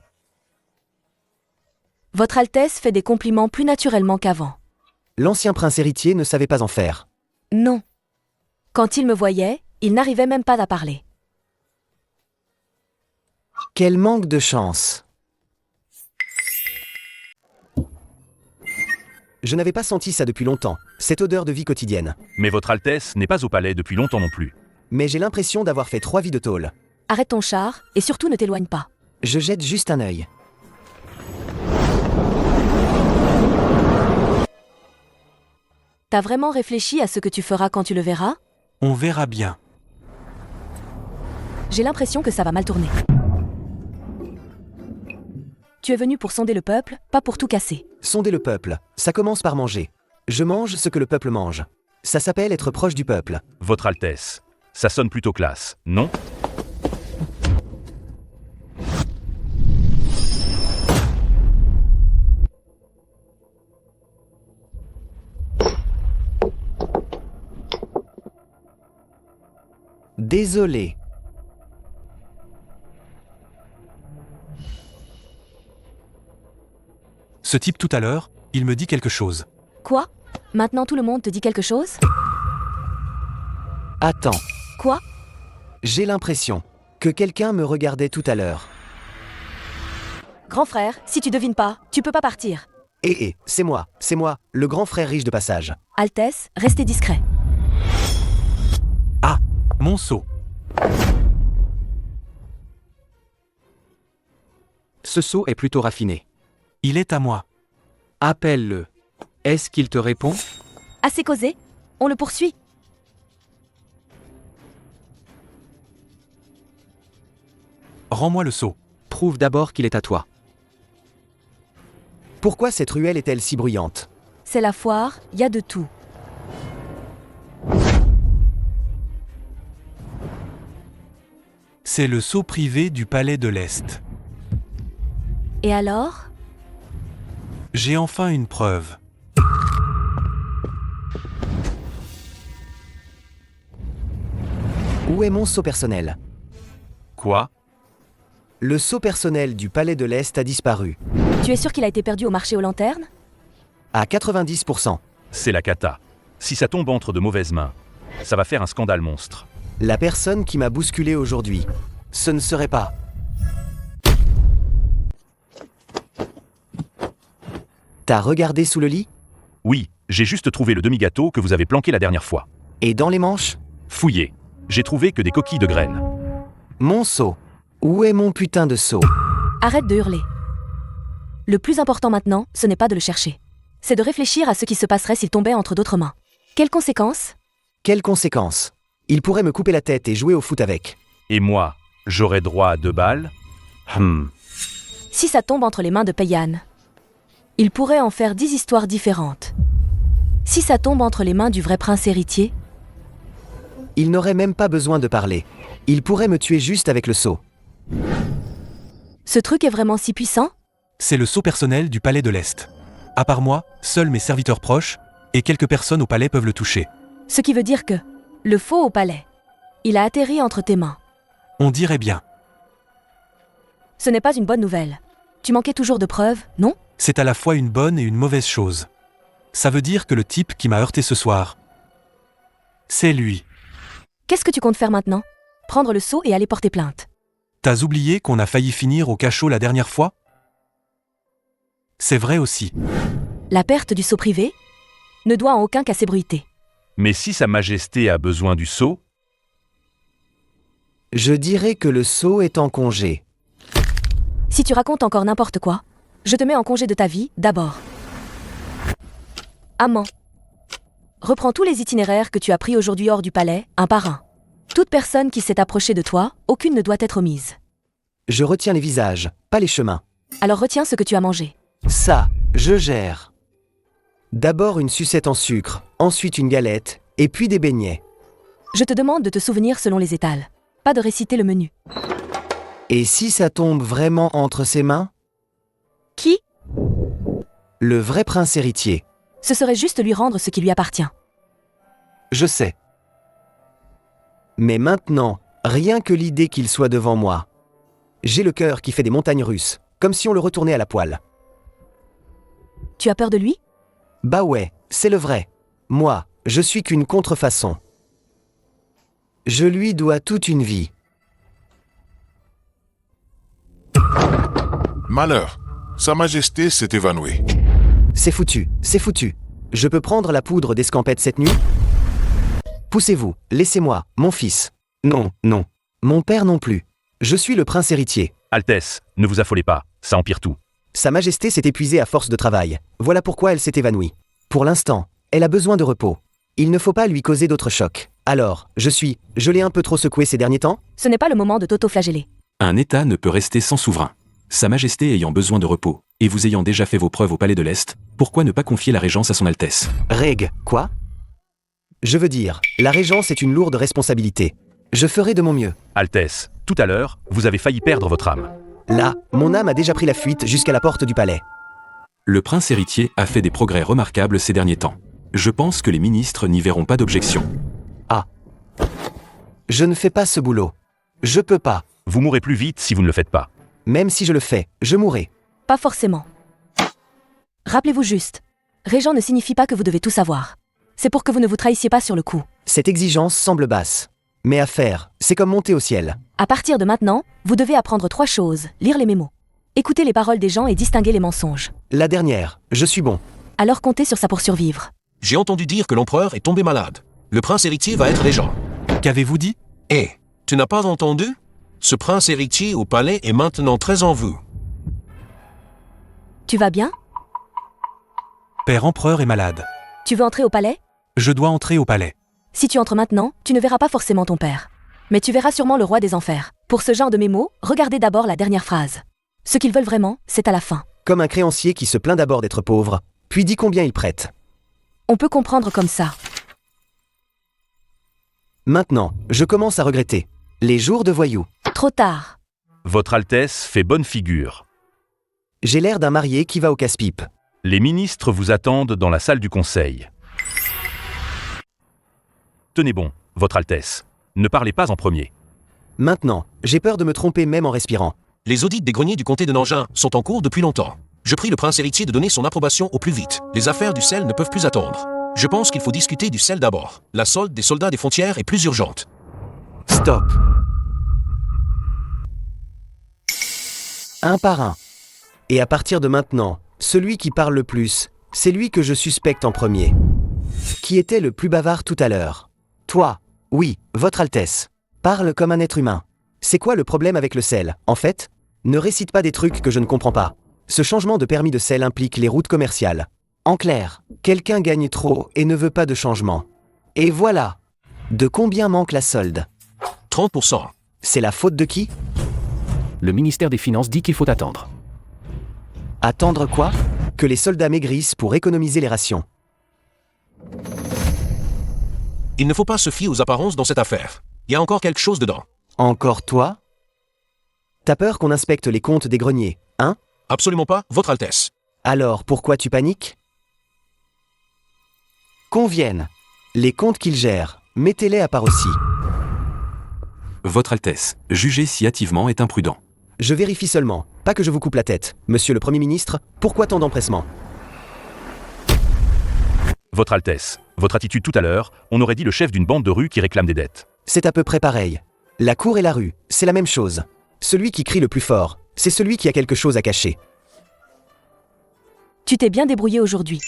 Votre Altesse fait des compliments plus naturellement qu'avant. L'ancien prince héritier ne savait pas en faire. Non. Quand il me voyait, il n'arrivait même pas à parler. Quel manque de chance. Je n'avais pas senti ça depuis longtemps, cette odeur de vie quotidienne. Mais votre Altesse n'est pas au palais depuis longtemps non plus. Mais j'ai l'impression d'avoir fait 3 vies de tôle. Arrête ton char, et surtout ne t'éloigne pas. Je jette juste un œil. T'as vraiment réfléchi à ce que tu feras quand tu le verras? On verra bien. J'ai l'impression que ça va mal tourner. Tu es venu pour sonder le peuple, pas pour tout casser. Sonder le peuple, ça commence par manger. Je mange ce que le peuple mange. Ça s'appelle être proche du peuple. Votre Altesse, ça sonne plutôt classe, non? Désolé. Ce type tout à l'heure, il me dit quelque chose. Quoi? Maintenant tout le monde te dit quelque chose? Attends. Quoi? J'ai l'impression que quelqu'un me regardait tout à l'heure. Grand frère, si tu devines pas, tu peux pas partir. C'est moi, le grand frère riche de passage. Altesse, restez discret. Ah, mon seau. Ce seau est plutôt raffiné. Il est à moi. Appelle-le. Est-ce qu'il te répond? Assez causé, on le poursuit. Rends-moi le seau. Prouve d'abord qu'il est à toi. Pourquoi cette ruelle est-elle si bruyante? C'est la foire, y a de tout. C'est le seau privé du palais de l'Est. Et alors? J'ai enfin une preuve. Où est mon seau personnel? Quoi? Le seau personnel du palais de l'Est a disparu. Tu es sûr qu'il a été perdu au marché aux lanternes? À 90%. C'est la cata. Si ça tombe entre de mauvaises mains, ça va faire un scandale monstre. La personne qui m'a bousculé aujourd'hui, ce ne serait pas... T'as regardé sous le lit? Oui, j'ai juste trouvé le demi-gâteau que vous avez planqué la dernière fois. Et dans les manches? Fouillé. J'ai trouvé que des coquilles de graines. Mon seau. Où est mon putain de seau? Arrête de hurler. Le plus important maintenant, ce n'est pas de le chercher. C'est de réfléchir à ce qui se passerait s'il tombait entre d'autres mains. Quelles conséquences? Quelles conséquences? Il pourrait me couper la tête et jouer au foot avec. Et moi, j'aurais droit à 2 balles? Si ça tombe entre les mains de Payane, il pourrait en faire 10 histoires différentes. Si ça tombe entre les mains du vrai prince héritier, il n'aurait même pas besoin de parler. Il pourrait me tuer juste avec le seau. Ce truc est vraiment si puissant? C'est le seau personnel du palais de l'Est. À part moi, seuls mes serviteurs proches et quelques personnes au palais peuvent le toucher. Ce qui veut dire que le faux au palais, il a atterri entre tes mains. On dirait bien. Ce n'est pas une bonne nouvelle. Tu manquais toujours de preuves, non? C'est à la fois une bonne et une mauvaise chose. Ça veut dire que le type qui m'a heurté ce soir, c'est lui. Qu'est-ce que tu comptes faire maintenant? Prendre le seau et aller porter plainte. T'as oublié qu'on a failli finir au cachot la dernière fois? C'est vrai aussi. La perte du seau privé ne doit en aucun cas s'ébruiter. Mais si Sa Majesté a besoin du seau? Je dirais que le seau est en congé. Si tu racontes encore n'importe quoi, je te mets en congé de ta vie, d'abord. Amant. Reprends tous les itinéraires que tu as pris aujourd'hui hors du palais, un par un. Toute personne qui s'est approchée de toi, aucune ne doit être omise. Je retiens les visages, pas les chemins. Alors retiens ce que tu as mangé. Ça, je gère. D'abord une sucette en sucre, ensuite une galette, et puis des beignets. Je te demande de te souvenir selon les étals. Pas de réciter le menu. Et si ça tombe vraiment entre ses mains? Qui? Le vrai prince héritier. Ce serait juste lui rendre ce qui lui appartient. Je sais. Mais maintenant, rien que l'idée qu'il soit devant moi. J'ai le cœur qui fait des montagnes russes, comme si on le retournait à la poêle. Tu as peur de lui? Bah ouais, c'est le vrai. Moi, je suis qu'une contrefaçon. Je lui dois toute une vie. Malheur, Sa Majesté s'est évanouie. C'est foutu, c'est foutu. Je peux prendre la poudre d'escampette cette nuit? Poussez-vous, laissez-moi, mon fils. Non, non. Mon père non plus. Je suis le prince héritier. Altesse, ne vous affolez pas, ça empire tout. Sa Majesté s'est épuisée à force de travail. Voilà pourquoi elle s'est évanouie. Pour l'instant, elle a besoin de repos. Il ne faut pas lui causer d'autres chocs. Alors, je l'ai un peu trop secoué ces derniers temps? Ce n'est pas le moment de t'auto-flageller. Un État ne peut rester sans souverain. Sa Majesté ayant besoin de repos, et vous ayant déjà fait vos preuves au Palais de l'Est, pourquoi ne pas confier la régence à son Altesse? Rég, quoi? Je veux dire, la régence est une lourde responsabilité. Je ferai de mon mieux. Altesse, tout à l'heure, vous avez failli perdre votre âme. Là, mon âme a déjà pris la fuite jusqu'à la porte du palais. Le prince héritier a fait des progrès remarquables ces derniers temps. Je pense que les ministres n'y verront pas d'objection. Ah. Je ne fais pas ce boulot. Je peux pas. Vous mourrez plus vite si vous ne le faites pas. Même si je le fais, je mourrai. Pas forcément. Rappelez-vous juste. Régent ne signifie pas que vous devez tout savoir. C'est pour que vous ne vous trahissiez pas sur le coup. Cette exigence semble basse. Mais à faire, c'est comme monter au ciel. À partir de maintenant, vous devez apprendre 3 choses. Lire les mémos. Écouter les paroles des gens et distinguer les mensonges. La dernière, je suis bon. Alors comptez sur ça pour survivre. J'ai entendu dire que l'empereur est tombé malade. Le prince héritier va être régent. Qu'avez-vous dit? Eh, tu n'as pas entendu? Ce prince héritier au palais est maintenant très en vue. Tu vas bien? Père empereur est malade. Tu veux entrer au palais? Je dois entrer au palais. Si tu entres maintenant, tu ne verras pas forcément ton père. Mais tu verras sûrement le roi des enfers. Pour ce genre de mémo, regardez d'abord la dernière phrase. Ce qu'ils veulent vraiment, c'est à la fin. Comme un créancier qui se plaint d'abord d'être pauvre, puis dit combien il prête. On peut comprendre comme ça. Maintenant, je commence à regretter. Les jours de voyous. Trop tard. Votre Altesse fait bonne figure. J'ai l'air d'un marié qui va au casse-pipe. Les ministres vous attendent dans la salle du conseil. Tenez bon, Votre Altesse. Ne parlez pas en premier. Maintenant, j'ai peur de me tromper même en respirant. Les audits des greniers du comté de Nangin sont en cours depuis longtemps. Je prie le prince héritier de donner son approbation au plus vite. Les affaires du sel ne peuvent plus attendre. Je pense qu'il faut discuter du sel d'abord. La solde des soldats des frontières est plus urgente. Stop. Un par un. Et à partir de maintenant, celui qui parle le plus, c'est lui que je suspecte en premier. Qui était le plus bavard tout à l'heure? Toi. Oui, Votre Altesse. Parle comme un être humain. C'est quoi le problème avec le sel, en fait? Ne récite pas des trucs que je ne comprends pas. Ce changement de permis de sel implique les routes commerciales. En clair, quelqu'un gagne trop et ne veut pas de changement. Et voilà. De combien manque la solde? 30%. C'est la faute de qui? Le ministère des Finances dit qu'il faut attendre. Attendre quoi? Que les soldats maigrissent pour économiser les rations. Il ne faut pas se fier aux apparences dans cette affaire. Il y a encore quelque chose dedans. Encore toi? T'as peur qu'on inspecte les comptes des greniers, hein? Absolument pas, Votre Altesse. Alors pourquoi tu paniques? Qu'on vienne. Les comptes qu'il gère, mettez-les à part aussi. Votre Altesse, juger si hâtivement est imprudent. Je vérifie seulement, pas que je vous coupe la tête. Monsieur le Premier ministre, pourquoi tant d'empressement? Votre Altesse, votre attitude tout à l'heure, on aurait dit le chef d'une bande de rue qui réclame des dettes. C'est à peu près pareil. La cour et la rue, c'est la même chose. Celui qui crie le plus fort, c'est celui qui a quelque chose à cacher. Tu t'es bien débrouillé aujourd'hui.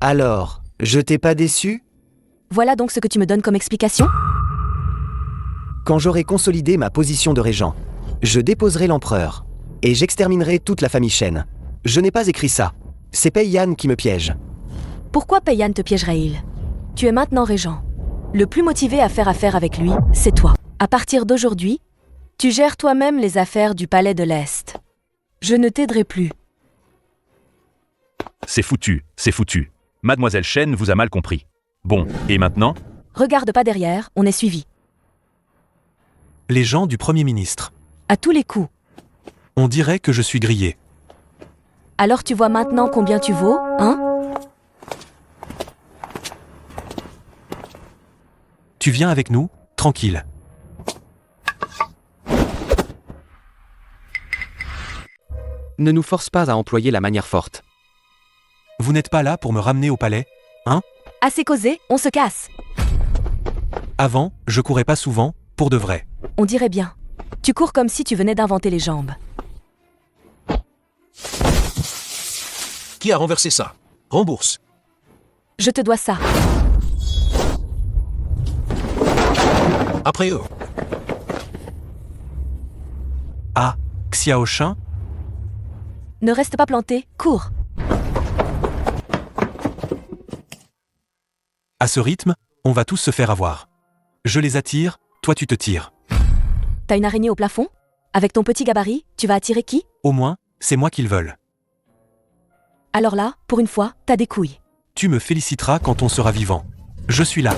Alors, je t'ai pas déçu? Voilà donc ce que tu me donnes comme explication? Quand j'aurai consolidé ma position de régent, je déposerai l'empereur. Et j'exterminerai toute la famille Shen. Je n'ai pas écrit ça. C'est Pei Yan qui me piège. Pourquoi Pei-Yan te piégerait-il? Tu es maintenant régent. Le plus motivé à faire affaire avec lui, c'est toi. À partir d'aujourd'hui, tu gères toi-même les affaires du palais de l'Est. Je ne t'aiderai plus. C'est foutu, c'est foutu. Mademoiselle Shen vous a mal compris. Bon, et maintenant? Regarde pas derrière, on est suivi. Les gens du Premier ministre. À tous les coups. On dirait que je suis grillé. Alors tu vois maintenant combien tu vaux, hein? Tu viens avec nous, tranquille. Ne nous force pas à employer la manière forte. Vous n'êtes pas là pour me ramener au palais, hein? Assez causé, on se casse. Avant, je courais pas souvent, pour de vrai. On dirait bien. Tu cours comme si tu venais d'inventer les jambes. Qui a renversé ça? Rembourse. Je te dois ça. Après eux. Ah, Xiao Shen? Ne reste pas planté, cours. À ce rythme, on va tous se faire avoir. Je les attire, toi tu te tires. T'as une araignée au plafond? Avec ton petit gabarit, tu vas attirer qui? Au moins, c'est moi qu'ils veulent. Alors là, pour une fois, t'as des couilles. Tu me féliciteras quand on sera vivant. Je suis là.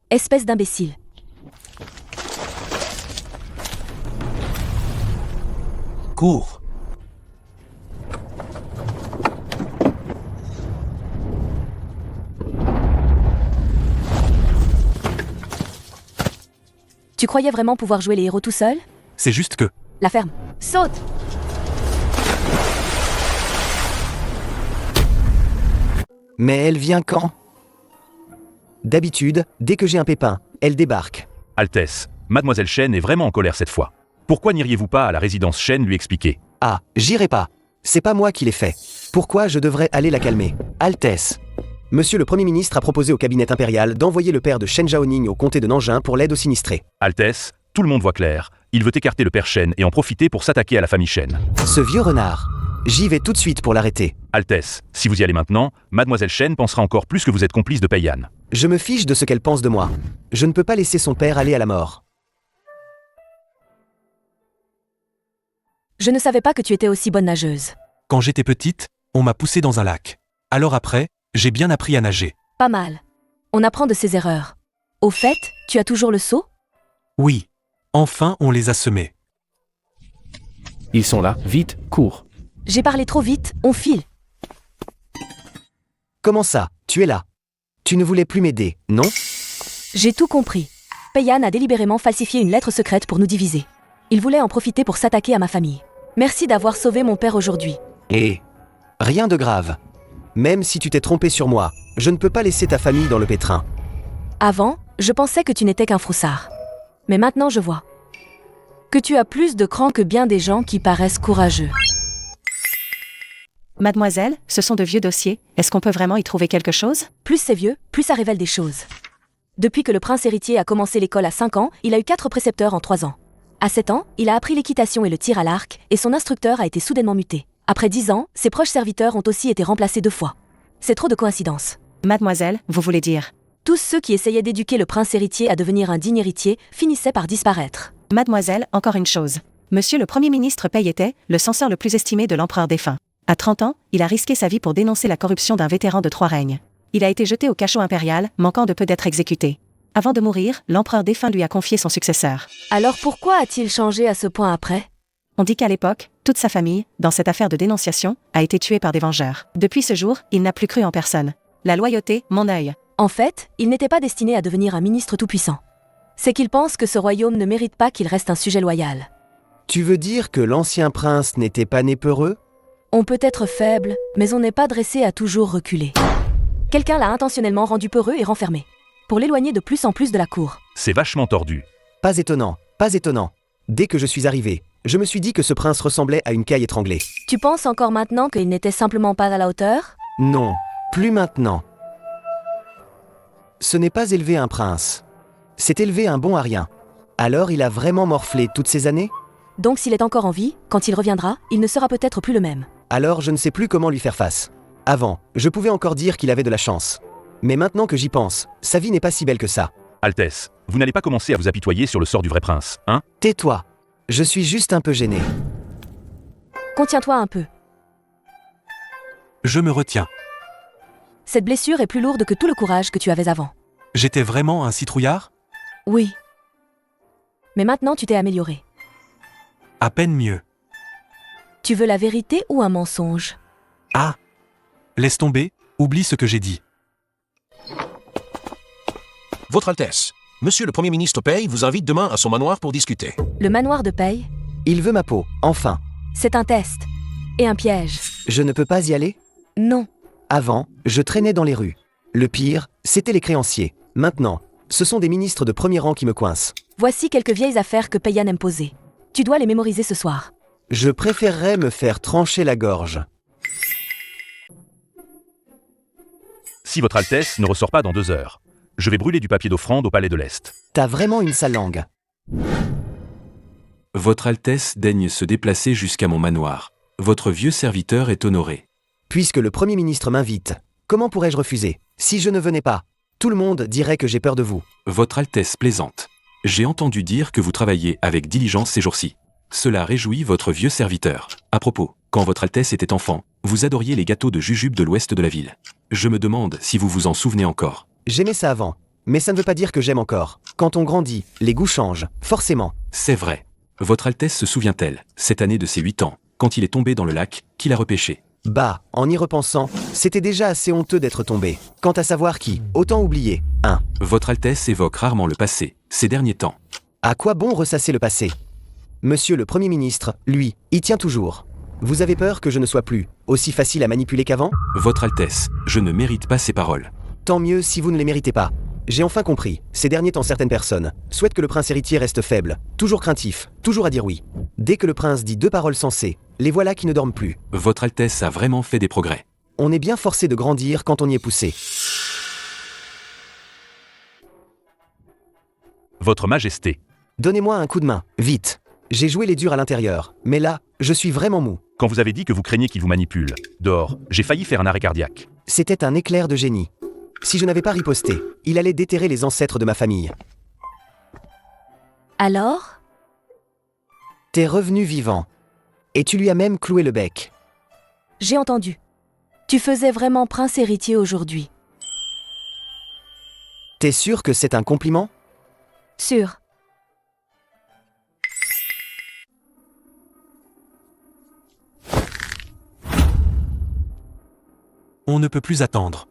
Espèce d'imbécile. Cours. Tu croyais vraiment pouvoir jouer les héros tout seul? C'est juste que... La ferme. Saute! Mais elle vient quand? D'habitude, dès que j'ai un pépin, elle débarque. Altesse, Mademoiselle Shen est vraiment en colère cette fois. Pourquoi n'iriez-vous pas à la résidence Shen lui expliquer? Ah, j'irai pas. C'est pas moi qui l'ai fait. Pourquoi je devrais aller la calmer? Altesse. Monsieur le Premier ministre a proposé au cabinet impérial d'envoyer le père de Shen Zhaoning au comté de Nanjing pour l'aide aux sinistrés. Altesse, tout le monde voit clair. Il veut écarter le père Shen et en profiter pour s'attaquer à la famille Shen. Ce vieux renard. J'y vais tout de suite pour l'arrêter. Altesse, si vous y allez maintenant, Mademoiselle Shen pensera encore plus que vous êtes complice de Pei-Yan. Je me fiche de ce qu'elle pense de moi. Je ne peux pas laisser son père aller à la mort. Je ne savais pas que tu étais aussi bonne nageuse. Quand j'étais petite, on m'a poussée dans un lac. Alors après, j'ai bien appris à nager. Pas mal. On apprend de ses erreurs. Au fait, tu as toujours le seau? Oui. Enfin, on les a semés. Ils sont là, vite, cours. J'ai parlé trop vite, on file. Comment ça? Tu es là? Tu ne voulais plus m'aider, non? J'ai tout compris. Pei-Yan a délibérément falsifié une lettre secrète pour nous diviser. Il voulait en profiter pour s'attaquer à ma famille. Merci d'avoir sauvé mon père aujourd'hui. Et rien de grave. Même si tu t'es trompé sur moi, je ne peux pas laisser ta famille dans le pétrin. Avant, je pensais que tu n'étais qu'un froussard. Mais maintenant je vois que tu as plus de cran que bien des gens qui paraissent courageux. Mademoiselle, ce sont de vieux dossiers. Est-ce qu'on peut vraiment y trouver quelque chose? Plus c'est vieux, plus ça révèle des choses. Depuis que le prince héritier a commencé l'école à 5 ans, il a eu 4 précepteurs en 3 ans. À 7 ans, il a appris l'équitation et le tir à l'arc, et son instructeur a été soudainement muté. Après 10 ans, ses proches serviteurs ont aussi été remplacés 2 fois. C'est trop de coïncidences. Mademoiselle, vous voulez dire? Tous ceux qui essayaient d'éduquer le prince héritier à devenir un digne héritier finissaient par disparaître. Mademoiselle, encore une chose. Monsieur le Premier ministre Pei était le censeur le plus estimé de l'empereur défunt. À 30 ans, il a risqué sa vie pour dénoncer la corruption d'un vétéran de 3 règnes. Il a été jeté au cachot impérial, manquant de peu d'être exécuté. Avant de mourir, l'empereur défunt lui a confié son successeur. Alors pourquoi a-t-il changé à ce point après? On dit qu'à l'époque, toute sa famille, dans cette affaire de dénonciation, a été tuée par des vengeurs. Depuis ce jour, il n'a plus cru en personne. La loyauté, mon œil. En fait, il n'était pas destiné à devenir un ministre tout-puissant. C'est qu'il pense que ce royaume ne mérite pas qu'il reste un sujet loyal. Tu veux dire que l'ancien prince n'était pas né peureux? On peut être faible, mais on n'est pas dressé à toujours reculer. Quelqu'un l'a intentionnellement rendu peureux et renfermé, pour l'éloigner de plus en plus de la cour. C'est vachement tordu. Pas étonnant, pas étonnant. Dès que je suis arrivé, je me suis dit que ce prince ressemblait à une caille étranglée. Tu penses encore maintenant qu'il n'était simplement pas à la hauteur? Non, plus maintenant. Ce n'est pas élever un prince. s'est élevé un bon à rien. Alors il a vraiment morflé toutes ces années? Donc s'il est encore en vie, quand il reviendra, il ne sera peut-être plus le même. Alors je ne sais plus comment lui faire face. Avant, je pouvais encore dire qu'il avait de la chance. Mais maintenant que j'y pense, sa vie n'est pas si belle que ça. Altesse, vous n'allez pas commencer à vous apitoyer sur le sort du vrai prince, hein? Tais-toi. Je suis juste un peu gêné. Contiens-toi un peu. Je me retiens. Cette blessure est plus lourde que tout le courage que tu avais avant. J'étais vraiment un citrouillard? Oui. Mais maintenant tu t'es amélioré. À peine mieux. Tu veux la vérité ou un mensonge? Ah! Laisse tomber, oublie ce que j'ai dit. Votre Altesse, Monsieur le Premier ministre Paye vous invite demain à son manoir pour discuter. Le manoir de Paye? Il veut ma peau, enfin. C'est un test. Et un piège. Je ne peux pas y aller? Non. Avant, je traînais dans les rues. Le pire, c'était les créanciers. Maintenant, ce sont des ministres de premier rang qui me coincent. Voici quelques vieilles affaires que Payan aime poser. Tu dois les mémoriser ce soir. Je préférerais me faire trancher la gorge. Si votre Altesse ne ressort pas dans 2 heures, je vais brûler du papier d'offrande au palais de l'Est. T'as vraiment une sale langue. Votre Altesse daigne se déplacer jusqu'à mon manoir. Votre vieux serviteur est honoré. Puisque le Premier ministre m'invite, comment pourrais-je refuser? Si je ne venais pas, tout le monde dirait que j'ai peur de vous. Votre Altesse plaisante. J'ai entendu dire que vous travaillez avec diligence ces jours-ci. Cela réjouit votre vieux serviteur. À propos, quand votre Altesse était enfant, vous adoriez les gâteaux de jujube de l'ouest de la ville. Je me demande si vous vous en souvenez encore. J'aimais ça avant, mais ça ne veut pas dire que j'aime encore. Quand on grandit, les goûts changent, forcément. C'est vrai. Votre Altesse se souvient-elle, cette année de ses 8 ans, quand il est tombé dans le lac, qu'il a repêché? Bah, en y repensant, c'était déjà assez honteux d'être tombé. Quant à savoir qui, autant oublier. 1. Votre Altesse évoque rarement le passé, ces derniers temps. À quoi bon ressasser le passé? Monsieur le Premier ministre, lui, y tient toujours. Vous avez peur que je ne sois plus aussi facile à manipuler qu'avant? Votre Altesse, je ne mérite pas ces paroles. Tant mieux si vous ne les méritez pas. J'ai enfin compris, ces derniers temps certaines personnes souhaitent que le prince héritier reste faible, toujours craintif, toujours à dire oui. Dès que le prince dit 2 paroles sensées, les voilà qui ne dorment plus. Votre Altesse a vraiment fait des progrès. On est bien forcé de grandir quand on y est poussé. Votre Majesté, Donnez-moi un coup de main, vite. J'ai joué les durs à l'intérieur, mais là, je suis vraiment mou. quand vous avez dit que vous craignez qu'il vous manipule, dehors, j'ai failli faire un arrêt cardiaque. C'était un éclair de génie. Si je n'avais pas riposté, il allait déterrer les ancêtres de ma famille. Alors? T'es revenu vivant. Et tu lui as même cloué le bec. J'ai entendu. Tu faisais vraiment prince héritier aujourd'hui. T'es sûr que c'est un compliment? Sûr. On ne peut plus attendre.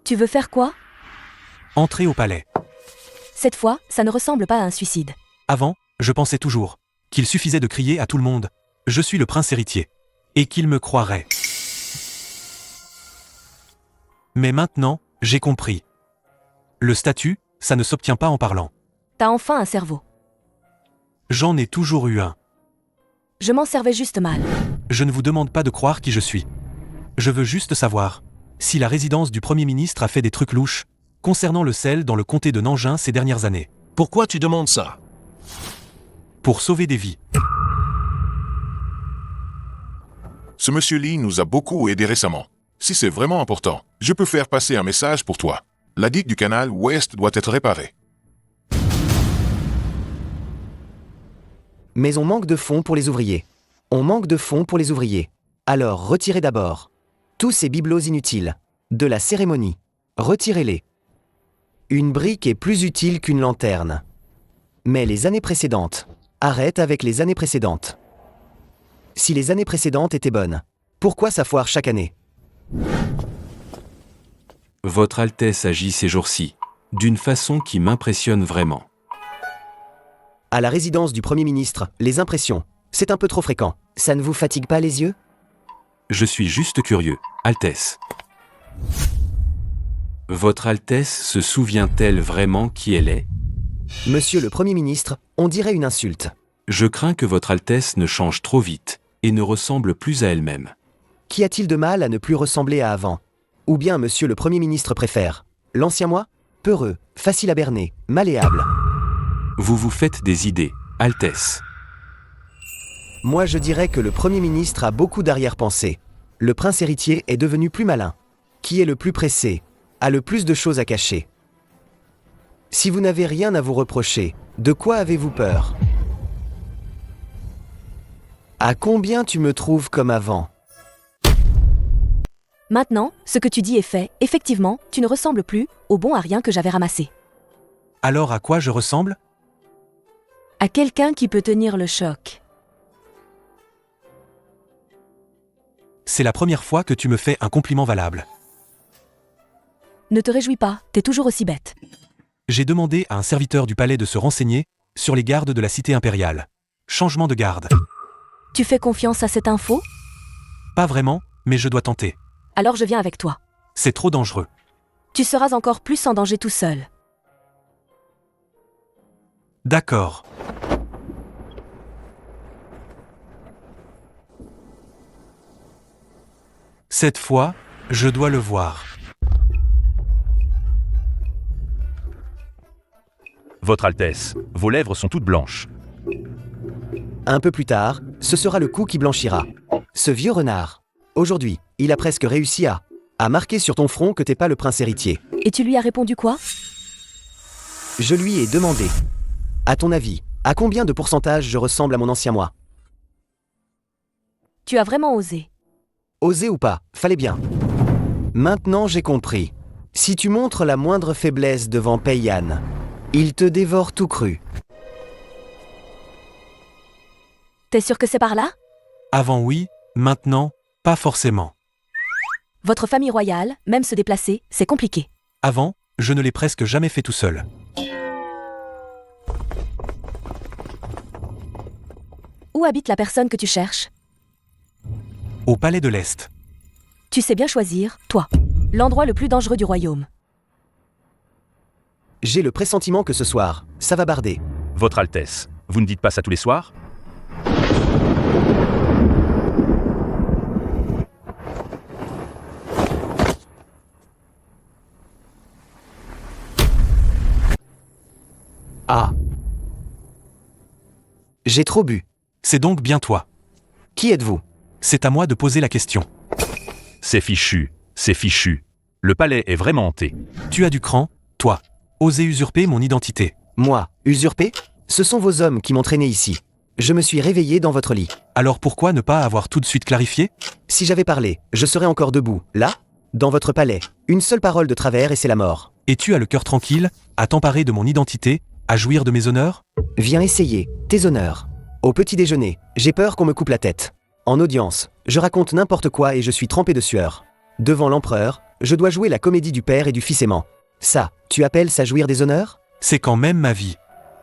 Tu veux faire quoi? Entrer au palais. Cette fois, ça ne ressemble pas à un suicide. Avant, je pensais toujours qu'il suffisait de crier à tout le monde « Je suis le prince héritier » et qu'il me croirait. Mais maintenant, j'ai compris. Le statut, ça ne s'obtient pas en parlant. T'as enfin un cerveau. J'en ai toujours eu un. Je m'en servais juste mal. Je ne vous demande pas de croire qui je suis. Je veux juste savoir si la résidence du Premier ministre a fait des trucs louches concernant le sel dans le comté de Nangin ces dernières années. Pourquoi tu demandes ça? Pour sauver des vies. Ce monsieur Lee nous a beaucoup aidé récemment. Si c'est vraiment important, je peux faire passer un message pour toi. La digue du canal ouest doit être réparée. Mais on manque de fonds pour les ouvriers. On manque de fonds pour les ouvriers. Alors retirez d'abord tous ces bibelots inutiles. De la cérémonie. Retirez-les. Une brique est plus utile qu'une lanterne. Mais les années précédentes. Arrête avec les années précédentes. Si les années précédentes étaient bonnes, pourquoi ça foire chaque année? Votre Altesse agit ces jours-ci, d'une façon qui m'impressionne vraiment. À la résidence du Premier ministre, les impressions, c'est un peu trop fréquent. Ça ne vous fatigue pas les yeux? Je suis juste curieux, Altesse. Votre Altesse se souvient-elle vraiment qui elle est? Monsieur le Premier ministre, on dirait une insulte. Je crains que votre Altesse ne change trop vite et ne ressemble plus à elle-même. Qu'y a-t-il de mal à ne plus ressembler à avant? Ou bien monsieur le Premier ministre préfère l'ancien moi? peureux, facile à berner, malléable. Vous vous faites des idées, Altesse. Moi je dirais que le Premier ministre a beaucoup d'arrière-pensée. Le prince héritier est devenu plus malin. Qui est le plus pressé, a le plus de choses à cacher. Si vous n'avez rien à vous reprocher, de quoi avez-vous peur? À combien tu me trouves comme avant? Maintenant, ce que tu dis est fait. Effectivement, tu ne ressembles plus au bon à rien que j'avais ramassé. Alors à quoi je ressemble? À quelqu'un qui peut tenir le choc. C'est la première fois que tu me fais un compliment valable. Ne te réjouis pas, t'es toujours aussi bête. J'ai demandé à un serviteur du palais de se renseigner sur les gardes de la cité impériale. Changement de garde. Tu fais confiance à cette info? Pas vraiment, mais je dois tenter. Alors je viens avec toi. C'est trop dangereux. Tu seras encore plus en danger tout seul. D'accord. Cette fois, je dois le voir. Votre Altesse, vos lèvres sont toutes blanches. Un peu plus tard, ce sera le coup qui blanchira. Ce vieux renard. Aujourd'hui, il a presque réussi à marquer sur ton front que t'es pas le prince héritier. Et tu lui as répondu quoi? Je lui ai demandé. À ton avis, à combien de pourcentage je ressemble à mon ancien moi? Tu as vraiment osé. Osé ou pas, fallait bien. Maintenant j'ai compris. Si tu montres la moindre faiblesse devant Peyyan, il te dévore tout cru. T'es sûr que c'est par là? Avant oui, maintenant, pas forcément. Votre famille royale, même se déplacer, c'est compliqué. Avant, je ne l'ai presque jamais fait tout seul. Où habite la personne que tu cherches? Au palais de l'Est. Tu sais bien choisir, toi, l'endroit le plus dangereux du royaume. J'ai le pressentiment que ce soir, ça va barder. Votre Altesse, vous ne dites pas ça tous les soirs? Ah. J'ai trop bu. C'est donc bien toi. Qui êtes-vous? C'est à moi de poser la question. C'est fichu, c'est fichu. Le palais est vraiment hanté. Tu as du cran, toi. Oser usurper mon identité. Moi, usurper? Ce sont vos hommes qui m'ont traîné ici. Je me suis réveillé dans votre lit. Alors pourquoi ne pas avoir tout de suite clarifié? Si j'avais parlé, je serais encore debout, là, dans votre palais. Une seule parole de travers et c'est la mort. Et tu as le cœur tranquille, à t'emparer de mon identité, à jouir de mes honneurs? Viens essayer, tes honneurs. Au petit déjeuner, j'ai peur qu'on me coupe la tête. En audience, je raconte n'importe quoi et je suis trempé de sueur. Devant l'empereur, je dois jouer la comédie du père et du fils aimant. Ça, tu appelles ça jouir des honneurs? C'est quand même ma vie.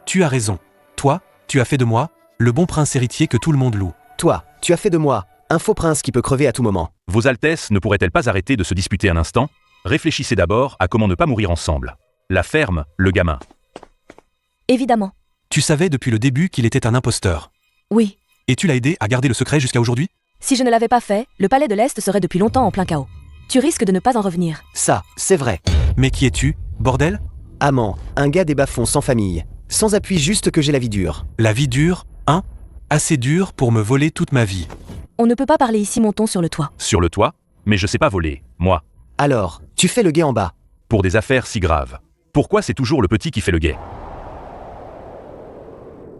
Tu as raison. Toi, tu as fait de moi, le bon prince héritier que tout le monde loue. Toi, tu as fait de moi, un faux prince qui peut crever à tout moment. Vos Altesses ne pourraient-elles pas arrêter de se disputer un instant? Réfléchissez d'abord à comment ne pas mourir ensemble. La ferme, le gamin. Évidemment. Tu savais depuis le début qu'il était un imposteur. Oui. Et tu l'as aidé à garder le secret jusqu'à aujourd'hui? Si je ne l'avais pas fait, le palais de l'Est serait depuis longtemps en plein chaos. Tu risques de ne pas en revenir. Ça, c'est vrai. Mais qui es-tu, bordel? Amant, un gars des bas-fonds sans famille. Sans appui, juste que j'ai la vie dure. La vie dure, hein? Assez dure pour me voler toute ma vie. On ne peut pas parler ici, montons sur le toit. Sur le toit? Mais je sais pas voler, moi. Alors, tu fais le guet en bas. Pour des affaires si graves. Pourquoi c'est toujours le petit qui fait le guet?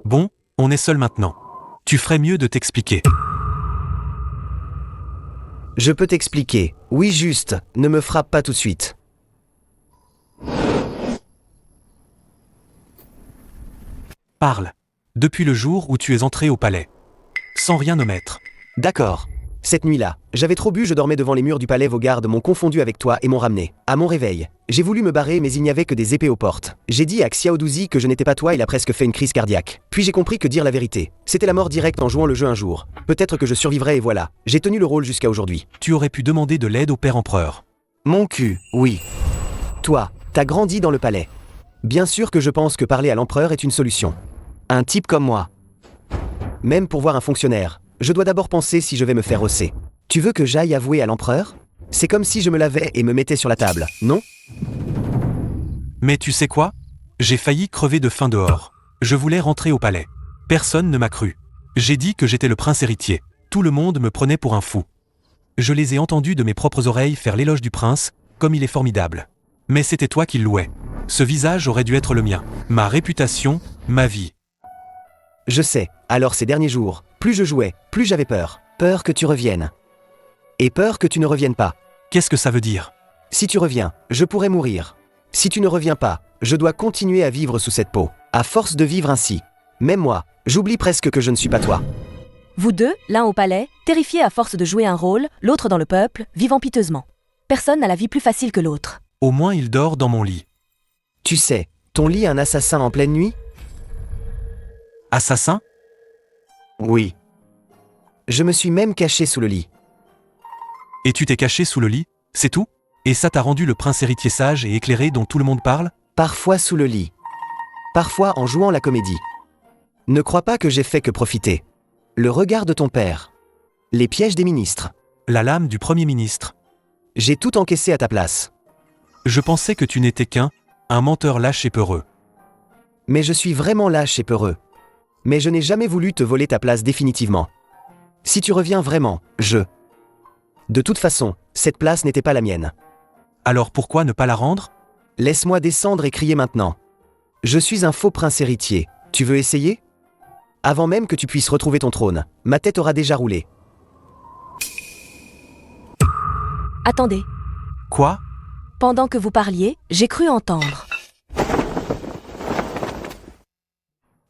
Bon, on est seul maintenant. Tu ferais mieux de t'expliquer. Je peux t'expliquer. Oui, juste, ne me frappe pas tout de suite. Parle. Depuis le jour où tu es entré au palais. Sans rien omettre. D'accord. Cette nuit-là, j'avais trop bu, je dormais devant les murs du palais, vos gardes m'ont confondu avec toi et m'ont ramené. À mon réveil, j'ai voulu me barrer mais il n'y avait que des épées aux portes. J'ai dit à Xiaodouzi que je n'étais pas toi, il a presque fait une crise cardiaque. Puis j'ai compris que dire la vérité, c'était la mort directe en jouant le jeu un jour. Peut-être que je survivrais et voilà, j'ai tenu le rôle jusqu'à aujourd'hui. Tu aurais pu demander de l'aide au père empereur. Mon cul, oui. Toi, t'as grandi dans le palais. Bien sûr que je pense que parler à l'empereur est une solution. Un type comme moi. Même pour voir un fonctionnaire, je dois d'abord penser si je vais me faire rosser. Tu veux que j'aille avouer à l'empereur? C'est comme si je me lavais et me mettais sur la table, non? Mais tu sais quoi? J'ai failli crever de faim dehors. Je voulais rentrer au palais. Personne ne m'a cru. J'ai dit que j'étais le prince héritier. Tout le monde me prenait pour un fou. Je les ai entendus de mes propres oreilles faire l'éloge du prince, comme il est formidable. Mais c'était toi qui le louais. Ce visage aurait dû être le mien. Ma réputation, ma vie. Je sais, alors ces derniers jours, plus je jouais, plus j'avais peur. Peur que tu reviennes. Et peur que tu ne reviennes pas. Qu'est-ce que ça veut dire? Si tu reviens, je pourrais mourir. Si tu ne reviens pas, je dois continuer à vivre sous cette peau. À force de vivre ainsi. Même moi, j'oublie presque que je ne suis pas toi. Vous deux, l'un au palais, terrifiés à force de jouer un rôle, l'autre dans le peuple, vivant piteusement. Personne n'a la vie plus facile que l'autre. Au moins il dort dans mon lit. Tu sais, ton lit un assassin en pleine nuit? Assassin? Oui. Je me suis même caché sous le lit. Et tu t'es caché sous le lit, c'est tout? Et ça t'a rendu le prince héritier sage et éclairé dont tout le monde parle? Parfois sous le lit. Parfois en jouant la comédie. Ne crois pas que j'ai fait que profiter. Le regard de ton père. Les pièges des ministres. La lame du Premier ministre. J'ai tout encaissé à ta place. Je pensais que tu n'étais un menteur lâche et peureux. Mais je suis vraiment lâche et peureux. Mais je n'ai jamais voulu te voler ta place définitivement. Si tu reviens vraiment, De toute façon, cette place n'était pas la mienne. Alors pourquoi ne pas la rendre? Laisse-moi descendre et crier maintenant. Je suis un faux prince héritier. Tu veux essayer? Avant même que tu puisses retrouver ton trône, ma tête aura déjà roulé. Attendez. Quoi? Pendant que vous parliez, j'ai cru entendre.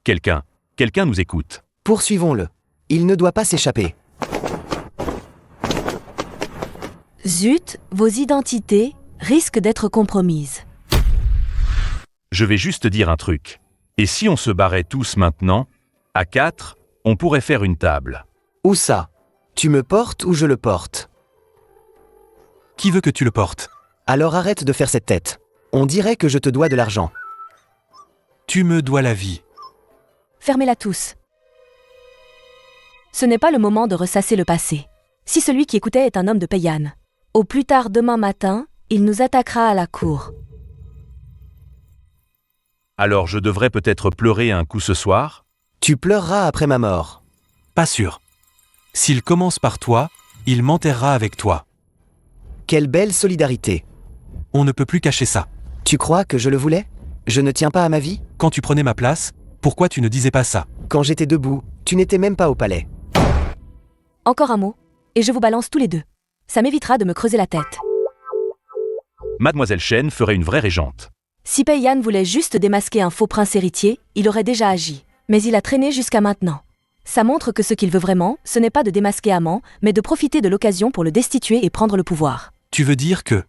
Quelqu'un nous écoute. Poursuivons-le. Il ne doit pas s'échapper. Zut, vos identités risquent d'être compromises. Je vais juste dire un truc. Et si on se barrait tous maintenant? À 4, on pourrait faire une table. Où ça? Tu me portes ou je le porte? Qui veut que tu le portes? Alors arrête de faire cette tête. On dirait que je te dois de l'argent. Tu me dois la vie. Fermez-la tous. Ce n'est pas le moment de ressasser le passé. Si celui qui écoutait est un homme de Payane, au plus tard demain matin, il nous attaquera à la cour. Alors je devrais peut-être pleurer un coup ce soir? Tu pleureras après ma mort. Pas sûr. S'il commence par toi, il m'enterrera avec toi. Quelle belle solidarité. On ne peut plus cacher ça. Tu crois que je le voulais? Je ne tiens pas à ma vie? Quand tu prenais ma place, pourquoi tu ne disais pas ça? Quand j'étais debout, tu n'étais même pas au palais. Encore un mot, et je vous balance tous les deux. Ça m'évitera de me creuser la tête. Mademoiselle Chen ferait une vraie régente. Si Payane voulait juste démasquer un faux prince héritier, il aurait déjà agi. Mais il a traîné jusqu'à maintenant. Ça montre que ce qu'il veut vraiment, ce n'est pas de démasquer Amant, mais de profiter de l'occasion pour le destituer et prendre le pouvoir. Tu veux dire que,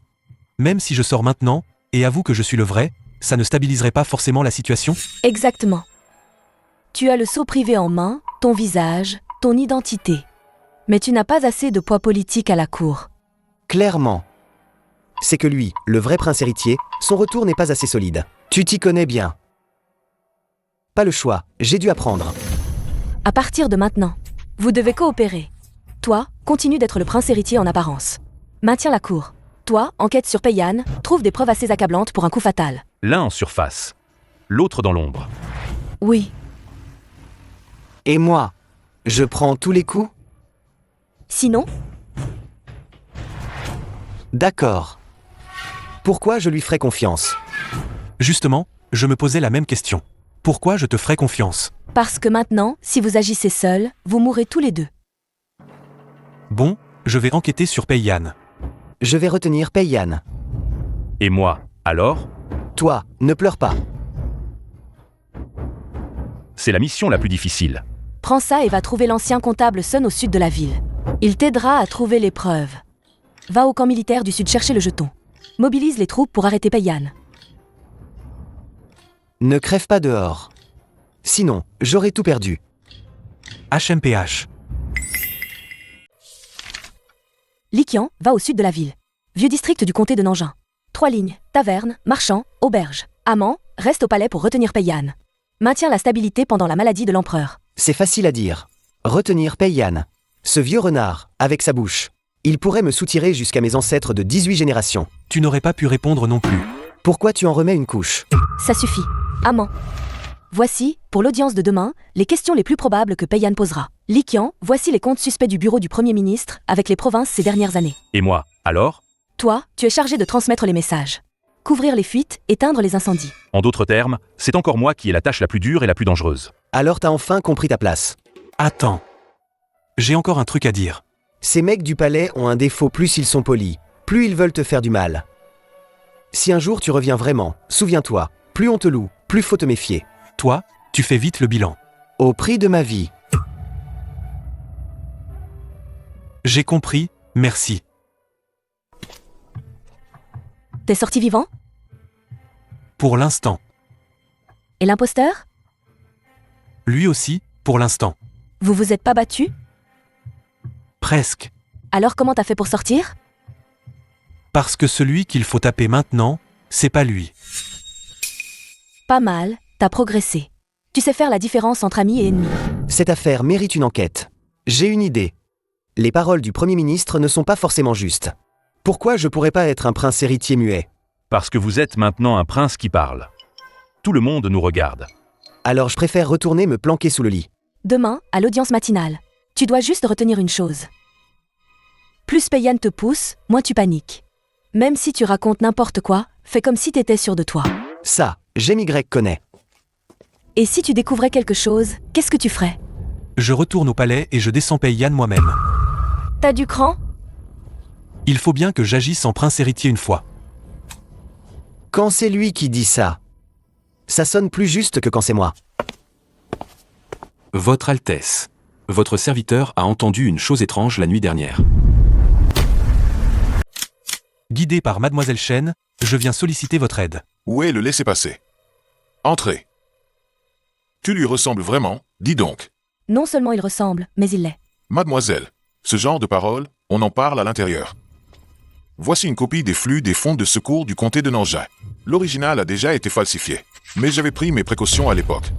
même si je sors maintenant, et avoue que je suis le vrai, ça ne stabiliserait pas forcément la situation? Exactement. Tu as le sceau privé en main, ton visage, ton identité. Mais tu n'as pas assez de poids politique à la cour. Clairement. C'est que lui, le vrai prince héritier, son retour n'est pas assez solide. Tu t'y connais bien. Pas le choix, j'ai dû apprendre. À partir de maintenant, vous devez coopérer. Toi, continue d'être le prince héritier en apparence. Maintiens la cour. Toi, enquête sur Payane, trouve des preuves assez accablantes pour un coup fatal. L'un en surface, l'autre dans l'ombre. Oui. Et moi, je prends tous les coups? Sinon? D'accord. Pourquoi je lui ferais confiance? Justement, je me posais la même question. Pourquoi je te ferais confiance? Parce que maintenant, si vous agissez seul, vous mourrez tous les deux. Bon, je vais enquêter sur Payane. Je vais retenir Payane. Et moi, alors? Toi, ne pleure pas. C'est la mission la plus difficile. Prends ça et va trouver l'ancien comptable Sun au sud de la ville. Il t'aidera à trouver les preuves. Va au camp militaire du sud chercher le jeton. Mobilise les troupes pour arrêter Payane. Ne crève pas dehors. Sinon, j'aurais tout perdu. HMPH. Likian, va au sud de la ville. Vieux district du comté de Nanjing. 3 lignes, taverne, marchand, auberge. Amant, reste au palais pour retenir Payane. Maintiens la stabilité pendant la maladie de l'empereur. C'est facile à dire. Retenir Payane. Ce vieux renard, avec sa bouche. Il pourrait me soutirer jusqu'à mes ancêtres de 18 générations. Tu n'aurais pas pu répondre non plus. Pourquoi tu en remets une couche? Ça suffit. Amant. Voici, pour l'audience de demain, les questions les plus probables que Peiyan posera. Li Qian, voici les comptes suspects du bureau du Premier ministre avec les provinces ces dernières années. Et moi, alors? Toi, tu es chargé de transmettre les messages. Couvrir les fuites, éteindre les incendies. En d'autres termes, c'est encore moi qui ai la tâche la plus dure et la plus dangereuse. Alors t'as enfin compris ta place. Attends. J'ai encore un truc à dire. Ces mecs du palais ont un défaut, plus ils sont polis, plus ils veulent te faire du mal. Si un jour tu reviens vraiment, souviens-toi, plus on te loue, plus faut te méfier. Toi, tu fais vite le bilan. Au prix de ma vie. J'ai compris, merci. T'es sorti vivant? Pour l'instant. Et l'imposteur? Lui aussi, pour l'instant. Vous vous êtes pas battu? Presque. Alors comment t'as fait pour sortir? Parce que celui qu'il faut taper maintenant, c'est pas lui. Pas mal, t'as progressé. Tu sais faire la différence entre amis et ennemis. Cette affaire mérite une enquête. J'ai une idée. Les paroles du Premier ministre ne sont pas forcément justes. Pourquoi je pourrais pas être un prince héritier muet? Parce que vous êtes maintenant un prince qui parle. Tout le monde nous regarde. Alors je préfère retourner me planquer sous le lit. Demain, à l'audience matinale, tu dois juste retenir une chose. Plus Peiyan te pousse, moins tu paniques. Même si tu racontes n'importe quoi, fais comme si t'étais sûr de toi. Ça, GMY connaît. Et si tu découvrais quelque chose, qu'est-ce que tu ferais? Je retourne au palais et je descends Peiyan moi-même. T'as du cran? Il faut bien que j'agisse en prince héritier une fois. Quand c'est lui qui dit ça, ça sonne plus juste que quand c'est moi. Votre Altesse. Votre serviteur a entendu une chose étrange la nuit dernière. Guidé par Mademoiselle Chen, je viens solliciter votre aide. Où est le laissez-passer? Entrez. Tu lui ressembles vraiment, dis donc. Non seulement il ressemble, mais il l'est. Mademoiselle, ce genre de paroles, on en parle à l'intérieur. Voici une copie des flux des fonds de secours du comté de Nanjing. L'original a déjà été falsifié, mais j'avais pris mes précautions à l'époque.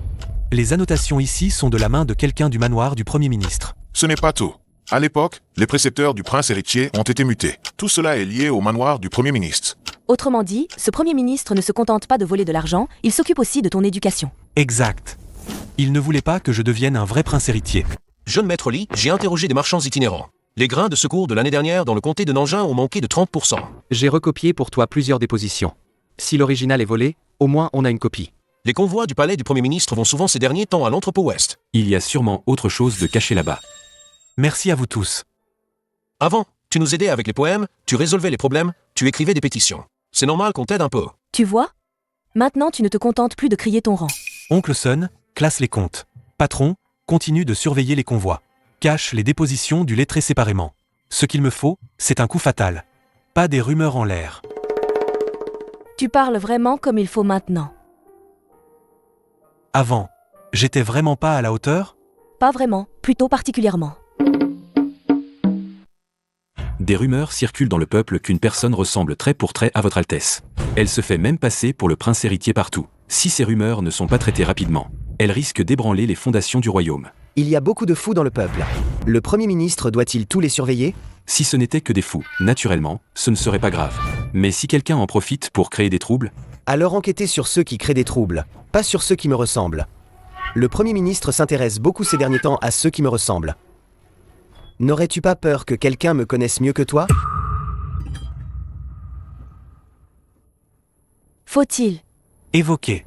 Les annotations ici sont de la main de quelqu'un du manoir du Premier ministre. Ce n'est pas tout. À l'époque, les précepteurs du prince héritier ont été mutés. Tout cela est lié au manoir du Premier ministre. Autrement dit, ce Premier ministre ne se contente pas de voler de l'argent, il s'occupe aussi de ton éducation. Exact. Il ne voulait pas que je devienne un vrai prince héritier. Jeune maître Li, j'ai interrogé des marchands itinérants. Les grains de secours de l'année dernière dans le comté de Nanjing ont manqué de 30%. J'ai recopié pour toi plusieurs dépositions. Si l'original est volé, au moins on a une copie. Les convois du palais du Premier ministre vont souvent ces derniers temps à l'entrepôt ouest. Il y a sûrement autre chose de caché là-bas. Merci à vous tous. Avant, tu nous aidais avec les poèmes, tu résolvais les problèmes, tu écrivais des pétitions. C'est normal qu'on t'aide un peu. Tu vois? Maintenant, tu ne te contentes plus de crier ton rang. Oncle Sun, classe les comptes. Patron, continue de surveiller les convois. Cache les dépositions du lettré séparément. Ce qu'il me faut, c'est un coup fatal. Pas des rumeurs en l'air. Tu parles vraiment comme il faut maintenant. Avant, j'étais vraiment pas à la hauteur? Pas vraiment, plutôt particulièrement. Des rumeurs circulent dans le peuple qu'une personne ressemble trait pour trait à votre Altesse. Elle se fait même passer pour le prince héritier partout. Si ces rumeurs ne sont pas traitées rapidement, elles risquent d'ébranler les fondations du royaume. Il y a beaucoup de fous dans le peuple. Le Premier ministre doit-il tous les surveiller? Si ce n'était que des fous, naturellement, ce ne serait pas grave. Mais si quelqu'un en profite pour créer des troubles, alors enquêtez sur ceux qui créent des troubles, pas sur ceux qui me ressemblent. Le Premier ministre s'intéresse beaucoup ces derniers temps à ceux qui me ressemblent. N'aurais-tu pas peur que quelqu'un me connaisse mieux que toi? Faut-il? Évoquer.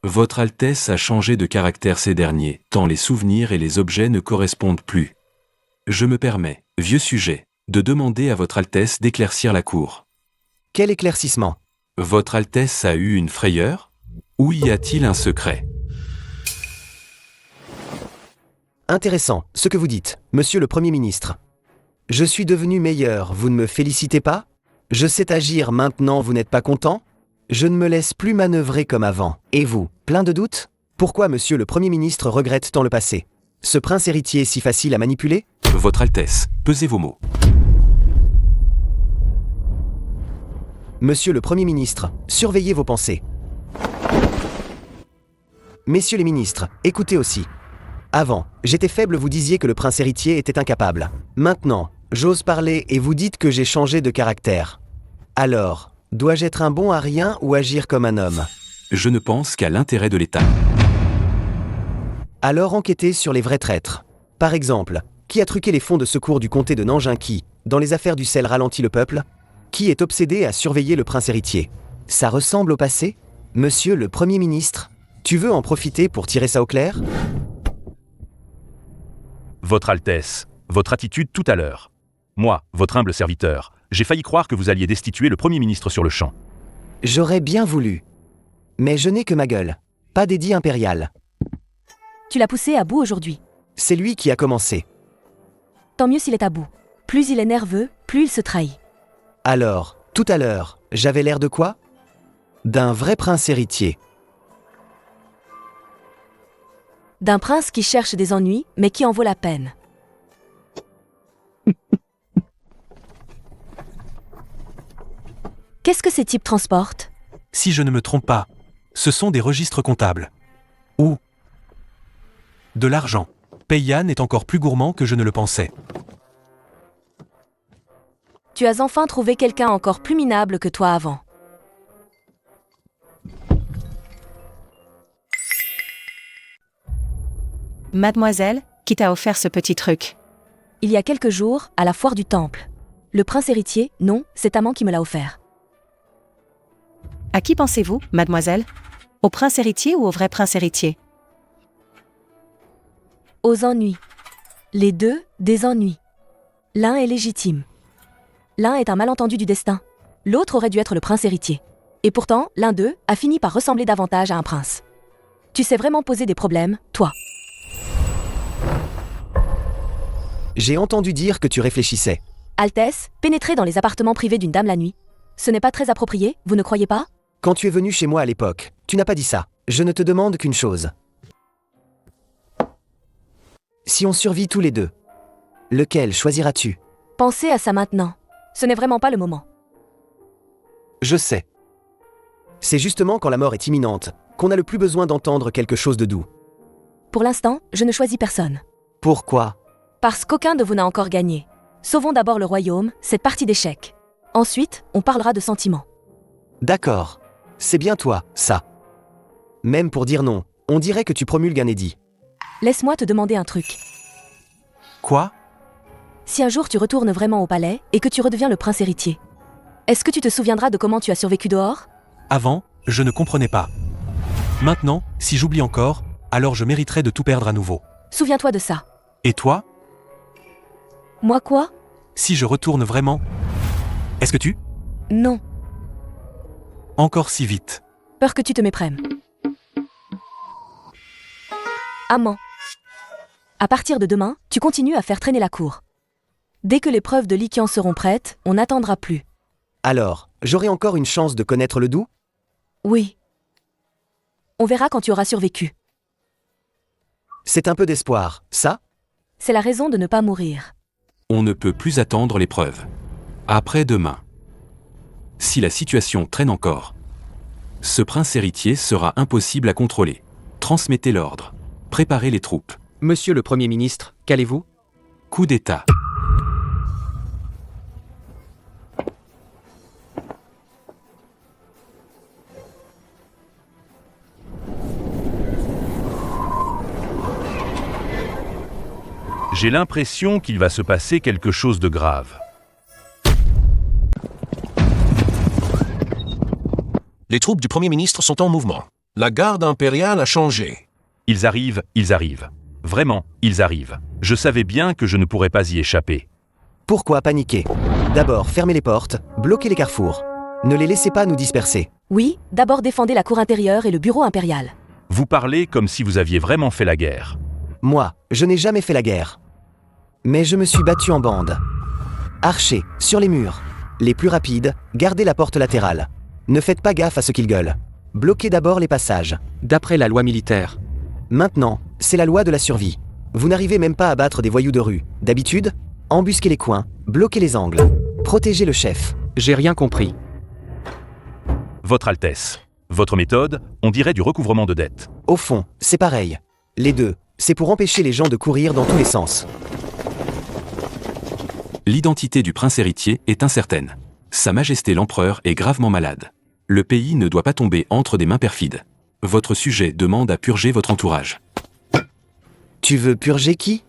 Votre Altesse a changé de caractère ces derniers, tant les souvenirs et les objets ne correspondent plus. Je me permets, vieux sujet, de demander à votre Altesse d'éclaircir la cour. Quel éclaircissement? Votre Altesse a eu une frayeur? Ou y a-t-il un secret? Intéressant, ce que vous dites, monsieur le Premier ministre. Je suis devenu meilleur, vous ne me félicitez pas? Je sais agir maintenant, vous n'êtes pas content? Je ne me laisse plus manœuvrer comme avant. Et vous, plein de doutes? Pourquoi monsieur le Premier ministre regrette tant le passé? Ce prince héritier est si facile à manipuler? Votre Altesse, pesez vos mots. Monsieur le Premier ministre, surveillez vos pensées. Messieurs les ministres, écoutez aussi. Avant, j'étais faible, vous disiez que le prince héritier était incapable. Maintenant, j'ose parler et vous dites que j'ai changé de caractère. Alors, dois-je être un bon à rien ou agir comme un homme? Je ne pense qu'à l'intérêt de l'État. Alors enquêtez sur les vrais traîtres. Par exemple, qui a truqué les fonds de secours du comté de Nangin qui, dans les affaires du sel, ralentit le peuple? Qui est obsédé à surveiller le prince héritier? Ça ressemble au passé? Monsieur le Premier ministre, tu veux en profiter pour tirer ça au clair? Votre Altesse, votre attitude tout à l'heure. Moi, votre humble serviteur, j'ai failli croire que vous alliez destituer le Premier ministre sur le champ. J'aurais bien voulu. Mais je n'ai que ma gueule, pas d'édit impérial. Tu l'as poussé à bout aujourd'hui. C'est lui qui a commencé. Tant mieux s'il est à bout. Plus il est nerveux, plus il se trahit. Alors, tout à l'heure, j'avais l'air de quoi? D'un vrai prince héritier. D'un prince qui cherche des ennuis, mais qui en vaut la peine. Qu'est-ce que ces types transportent? Si je ne me trompe pas, ce sont des registres comptables. Ou de l'argent. Payyan est encore plus gourmand que je ne le pensais. Tu as enfin trouvé quelqu'un encore plus minable que toi avant. Mademoiselle, qui t'a offert ce petit truc? Il y a quelques jours, à la foire du temple. Le prince héritier, non, c'est Amant qui me l'a offert. À qui pensez-vous, mademoiselle? Au prince héritier ou au vrai prince héritier? Aux ennuis. Les deux, des ennuis. L'un est légitime. L'un est un malentendu du destin. L'autre aurait dû être le prince héritier. Et pourtant, l'un d'eux a fini par ressembler davantage à un prince. Tu sais vraiment poser des problèmes, toi. J'ai entendu dire que tu réfléchissais. Altesse, pénétrer dans les appartements privés d'une dame la nuit. Ce n'est pas très approprié, vous ne croyez pas? Quand tu es venu chez moi à l'époque, tu n'as pas dit ça. Je ne te demande qu'une chose. Si on survit tous les deux, lequel choisiras-tu? Pensez à ça maintenant. Ce n'est vraiment pas le moment. Je sais. C'est justement quand la mort est imminente qu'on a le plus besoin d'entendre quelque chose de doux. Pour l'instant, je ne choisis personne. Pourquoi? Parce qu'aucun de vous n'a encore gagné. Sauvons d'abord le royaume, cette partie d'échecs. Ensuite, on parlera de sentiments. D'accord. C'est bien toi, ça. Même pour dire non, on dirait que tu promulgues un édit. Laisse-moi te demander un truc. Quoi? Si un jour tu retournes vraiment au palais et que tu redeviens le prince héritier, est-ce que tu te souviendras de comment tu as survécu dehors? Avant, je ne comprenais pas. Maintenant, si j'oublie encore, alors je mériterais de tout perdre à nouveau. Souviens-toi de ça. Et toi? Moi quoi? Si je retourne vraiment... Est-ce que tu? Non. Encore si vite. Peur que tu te méprèmes. Amant. À partir de demain, tu continues à faire traîner la cour. Dès que les preuves de Lycian seront prêtes, on n'attendra plus. Alors, j'aurai encore une chance de connaître le doux? Oui. On verra quand tu auras survécu. C'est un peu d'espoir, ça? C'est la raison de ne pas mourir. On ne peut plus attendre les preuves. Après-demain. Si la situation traîne encore, ce prince héritier sera impossible à contrôler. Transmettez l'ordre. Préparez les troupes. Monsieur le Premier ministre, qu'allez-vous? Coup d'État. J'ai l'impression qu'il va se passer quelque chose de grave. Les troupes du Premier ministre sont en mouvement. La garde impériale a changé. Ils arrivent, ils arrivent. Vraiment, ils arrivent. Je savais bien que je ne pourrais pas y échapper. Pourquoi paniquer? D'abord, fermez les portes, bloquez les carrefours. Ne les laissez pas nous disperser. Oui, d'abord défendez la cour intérieure et le bureau impérial. Vous parlez comme si vous aviez vraiment fait la guerre. Moi, je n'ai jamais fait la guerre. Mais je me suis battu en bande. Archers, sur les murs. Les plus rapides, gardez la porte latérale. Ne faites pas gaffe à ce qu'ils gueulent. Bloquez d'abord les passages. D'après la loi militaire. Maintenant, c'est la loi de la survie. Vous n'arrivez même pas à battre des voyous de rue. D'habitude, embusquez les coins, bloquez les angles. Protégez le chef. J'ai rien compris. Votre Altesse. Votre méthode, on dirait du recouvrement de dettes. Au fond, c'est pareil. Les deux, c'est pour empêcher les gens de courir dans tous les sens. L'identité du prince héritier est incertaine. Sa Majesté l'Empereur est gravement malade. Le pays ne doit pas tomber entre des mains perfides. Votre sujet demande à purger votre entourage. Tu veux purger qui?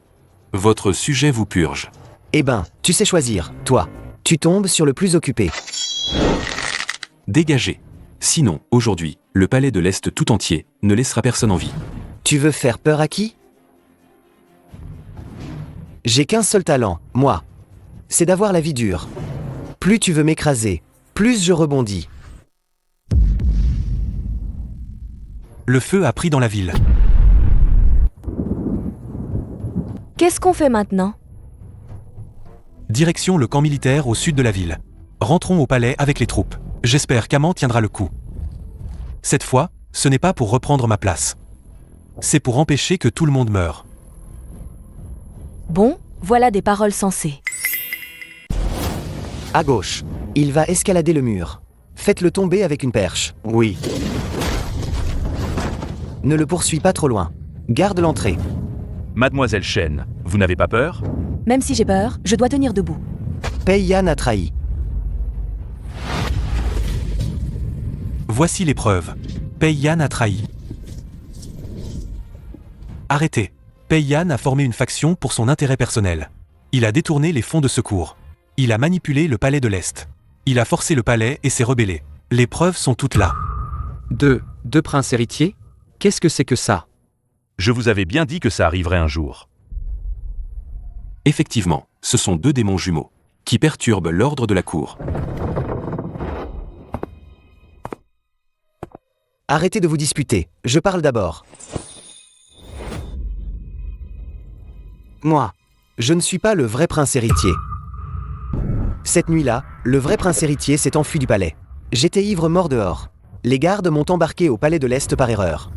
Votre sujet vous purge. Eh ben, tu sais choisir, toi. Tu tombes sur le plus occupé. Dégagez. Sinon, aujourd'hui, le palais de l'Est tout entier ne laissera personne en vie. Tu veux faire peur à qui? J'ai qu'un seul talent, moi. C'est d'avoir la vie dure. Plus tu veux m'écraser, plus je rebondis. Le feu a pris dans la ville. Qu'est-ce qu'on fait maintenant? Direction le camp militaire au sud de la ville. Rentrons au palais avec les troupes. J'espère qu'Aman tiendra le coup. Cette fois, ce n'est pas pour reprendre ma place. C'est pour empêcher que tout le monde meure. Bon, voilà des paroles sensées. À gauche. Il va escalader le mur. Faites-le tomber avec une perche. Oui. Ne le poursuis pas trop loin. Garde l'entrée. Mademoiselle Shen, vous n'avez pas peur? Même si j'ai peur, je dois tenir debout. Pei Yan a trahi. Voici les preuves. Pei Yan a trahi. Arrêtez. Pei Yan a formé une faction pour son intérêt personnel. Il a détourné les fonds de secours. Il a manipulé le palais de l'Est. Il a forcé le palais et s'est rebellé. Les preuves sont toutes là. Deux princes héritiers? Qu'est-ce que c'est que ça? Je vous avais bien dit que ça arriverait un jour. Effectivement, ce sont 2 démons jumeaux qui perturbent l'ordre de la cour. Arrêtez de vous disputer, je parle d'abord. Moi, je ne suis pas le vrai prince héritier. Cette nuit-là, le vrai prince héritier s'est enfui du palais. J'étais ivre mort dehors. Les gardes m'ont embarqué au palais de l'Est par erreur.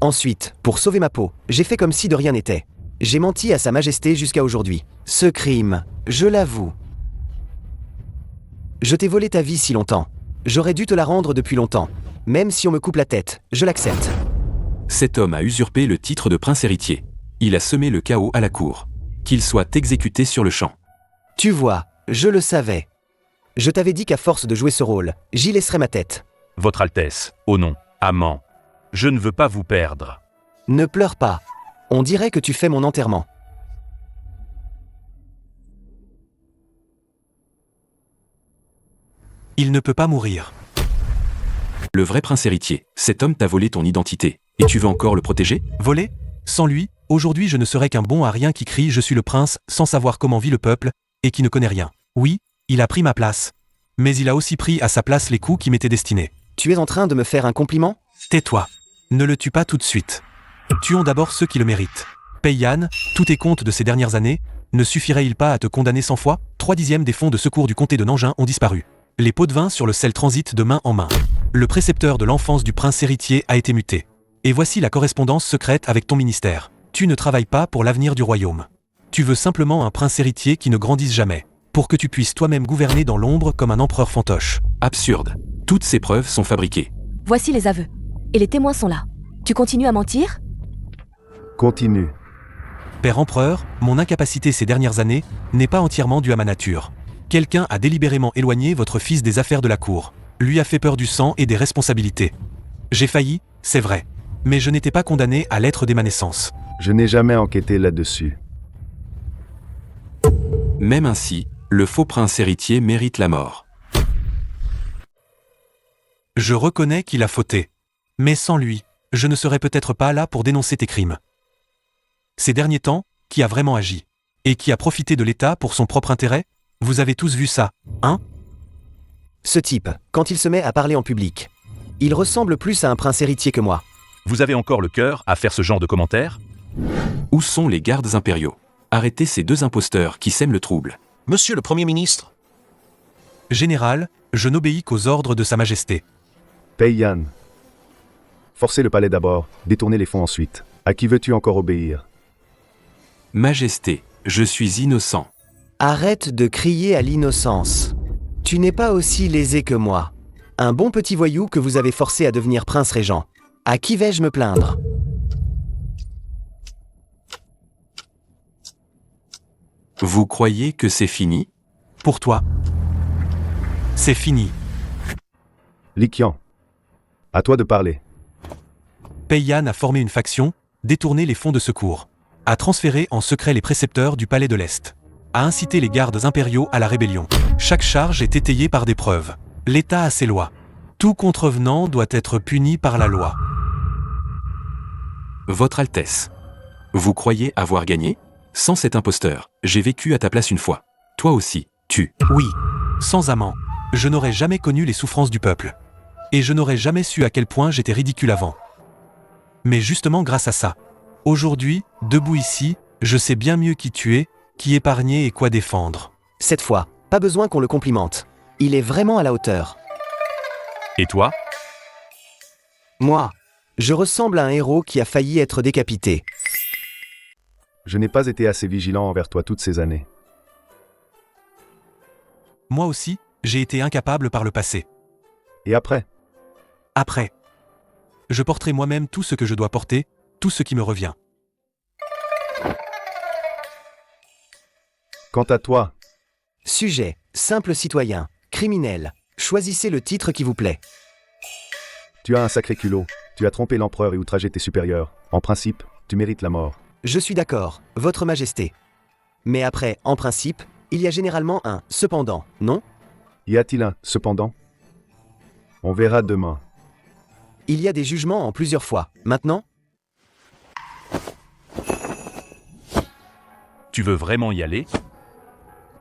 Ensuite, pour sauver ma peau, j'ai fait comme si de rien n'était. J'ai menti à Sa Majesté jusqu'à aujourd'hui. Ce crime, je l'avoue. Je t'ai volé ta vie si longtemps. J'aurais dû te la rendre depuis longtemps. Même si on me coupe la tête, je l'accepte. Cet homme a usurpé le titre de prince héritier. Il a semé le chaos à la cour. Qu'il soit exécuté sur le champ. Tu vois, je le savais. Je t'avais dit qu'à force de jouer ce rôle, j'y laisserais ma tête. Votre Altesse, oh non, Aman, je ne veux pas vous perdre. Ne pleure pas. On dirait que tu fais mon enterrement. Il ne peut pas mourir. Le vrai prince héritier, cet homme t'a volé ton identité. Et tu veux encore le protéger? Voler? Sans lui, aujourd'hui je ne serais qu'un bon à rien qui crie « Je suis le prince » sans savoir comment vit le peuple, et qui ne connaît rien. Oui, il a pris ma place. Mais il a aussi pris à sa place les coups qui m'étaient destinés. Tu es en train de me faire un compliment? Tais-toi. Ne le tue pas tout de suite. Tuons d'abord ceux qui le méritent. Pei Yan, tous tes comptes de ces dernières années, ne suffirait-il pas à te condamner 100 fois? 3/10 des fonds de secours du comté de Nanjing ont disparu. Les pots de vin sur le sel transitent de main en main. Le précepteur de l'enfance du prince héritier a été muté. Et voici la correspondance secrète avec ton ministère. Tu ne travailles pas pour l'avenir du royaume. Tu veux simplement un prince héritier qui ne grandisse jamais, pour que tu puisses toi-même gouverner dans l'ombre comme un empereur fantoche. Absurde. Toutes ces preuves sont fabriquées. Voici les aveux. Et les témoins sont là. Tu continues à mentir? Continue. Père empereur, mon incapacité ces dernières années n'est pas entièrement due à ma nature. Quelqu'un a délibérément éloigné votre fils des affaires de la cour. Lui a fait peur du sang et des responsabilités. J'ai failli, c'est vrai. Mais je n'étais pas condamné à l'être dès ma naissance. Je n'ai jamais enquêté là-dessus. Même ainsi, le faux prince héritier mérite la mort. Je reconnais qu'il a fauté. Mais sans lui, je ne serais peut-être pas là pour dénoncer tes crimes. Ces derniers temps, qui a vraiment agi? Et qui a profité de l'État pour son propre intérêt? Vous avez tous vu ça, hein? Ce type, quand il se met à parler en public, il ressemble plus à un prince héritier que moi. Vous avez encore le cœur à faire ce genre de commentaires? Où sont les gardes impériaux? Arrêtez ces 2 imposteurs qui sèment le trouble. Monsieur le Premier ministre, Général, je n'obéis qu'aux ordres de Sa Majesté. Pei Yan. Forcez le palais d'abord, détournez les fonds ensuite. À qui veux-tu encore obéir? Majesté, je suis innocent. Arrête de crier à l'innocence. Tu n'es pas aussi lésé que moi. Un bon petit voyou que vous avez forcé à devenir prince régent. À qui vais-je me plaindre? Vous croyez que c'est fini? Pour toi. C'est fini. Li Qian. À toi de parler. Pei Yan a formé une faction, détourné les fonds de secours, a transféré en secret les précepteurs du palais de l'Est, a incité les gardes impériaux à la rébellion. Chaque charge est étayée par des preuves. L'État a ses lois. Tout contrevenant doit être puni par la loi. Votre Altesse. Vous croyez avoir gagné? Sans cet imposteur, j'ai vécu à ta place une fois. Toi aussi, tu. Oui, sans amant, je n'aurais jamais connu les souffrances du peuple. Et je n'aurais jamais su à quel point j'étais ridicule avant. Mais justement grâce à ça, aujourd'hui, debout ici, je sais bien mieux qui tuer, qui épargner et quoi défendre. Cette fois, pas besoin qu'on le complimente. Il est vraiment à la hauteur. Et toi? Moi, je ressemble à un héros qui a failli être décapité. Je n'ai pas été assez vigilant envers toi toutes ces années. Moi aussi, j'ai été incapable par le passé. Et après? Après, je porterai moi-même tout ce que je dois porter, tout ce qui me revient. Quant à toi, Sujet, simple citoyen, criminel. Choisissez le titre qui vous plaît. tu as un sacré culot. Tu as trompé l'empereur et outragé tes supérieurs. En principe, tu mérites la mort. Je suis d'accord, Votre Majesté. Mais après, en principe, il y a généralement un « cependant », non? Y a-t-il un « cependant » On verra demain. Il y a des jugements en plusieurs fois. Maintenant, Tu veux vraiment y aller?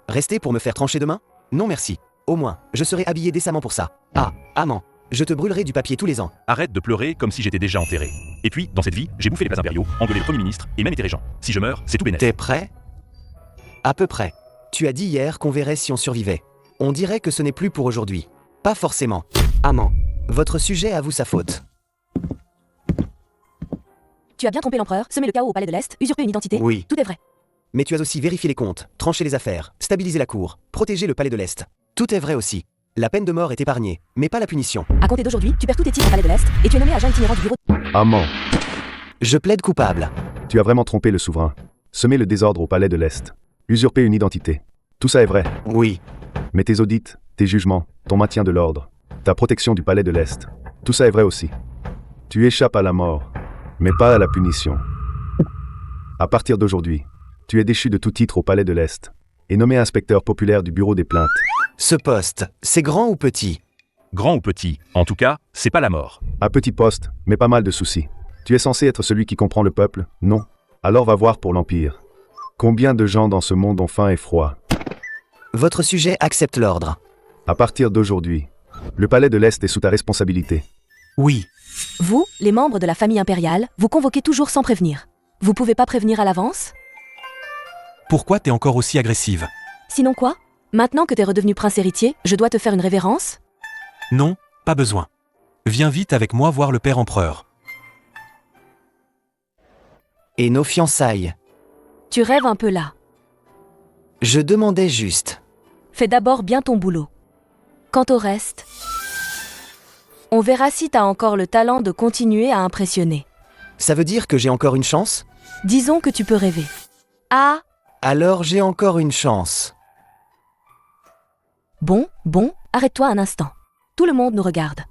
restez pour me faire trancher demain? Non merci. Au moins, je serai habillé décemment pour ça. Ah, amant, je te brûlerai du papier tous les ans. Arrête de pleurer comme si j'étais déjà enterré. Et puis, dans cette vie, j'ai bouffé les plats impériaux, engueulé le Premier ministre et même été régent. Si je meurs, c'est tout bénef. T'es prêt? À peu près. Tu as dit hier qu'on verrait si on survivait. On dirait que ce n'est plus pour aujourd'hui. Pas forcément. Amant, votre sujet avoue sa faute. Tu as bien trompé l'empereur, semé le chaos au palais de l'Est, usurpé une identité. Oui. Tout est vrai. Mais tu as aussi vérifié les comptes, tranché les affaires, stabilisé la cour, protégé le palais de l'Est. Tout est vrai aussi. La peine de mort est épargnée, mais pas la punition. À compter d'aujourd'hui, tu perds tous tes titres au palais de l'Est et tu es nommé agent itinérant du bureau. Amant, Je plaide coupable. tu as vraiment trompé le souverain. Semé le désordre au palais de l'Est. Usurpé une identité. Tout ça est vrai. Oui. Mais tes audits, tes jugements, ton maintien de l'ordre, ta protection du palais de l'Est, tout ça est vrai aussi. Tu échappes à la mort, mais pas à la punition. À partir d'aujourd'hui, tu es déchu de tout titre au palais de l'Est et nommé inspecteur populaire du bureau des plaintes. Ce poste, c'est grand ou petit? Grand ou petit, en tout cas, c'est pas la mort. Un petit poste, mais pas mal de soucis. Tu es censé être celui qui comprend le peuple, non? Alors va voir pour l'Empire. Combien de gens dans ce monde ont faim et froid? Votre sujet accepte l'ordre. À partir d'aujourd'hui, le palais de l'Est est sous ta responsabilité. Oui, Vous, les membres de la famille impériale, vous convoquez toujours sans prévenir. Vous pouvez pas prévenir à l'avance? pourquoi t'es encore aussi agressive? Sinon quoi? Maintenant que t'es redevenu prince héritier, je dois te faire une révérence? Non, pas besoin. Viens vite avec moi voir le père empereur. Et nos fiançailles? Tu rêves un peu là. Je demandais juste. Fais d'abord bien ton boulot. Quant au reste, on verra si t'as encore le talent de continuer à impressionner. Ça veut dire que j'ai encore une chance? Disons que tu peux rêver. Ah, Alors j'ai encore une chance. bon, arrête-toi un instant. Tout le monde nous regarde.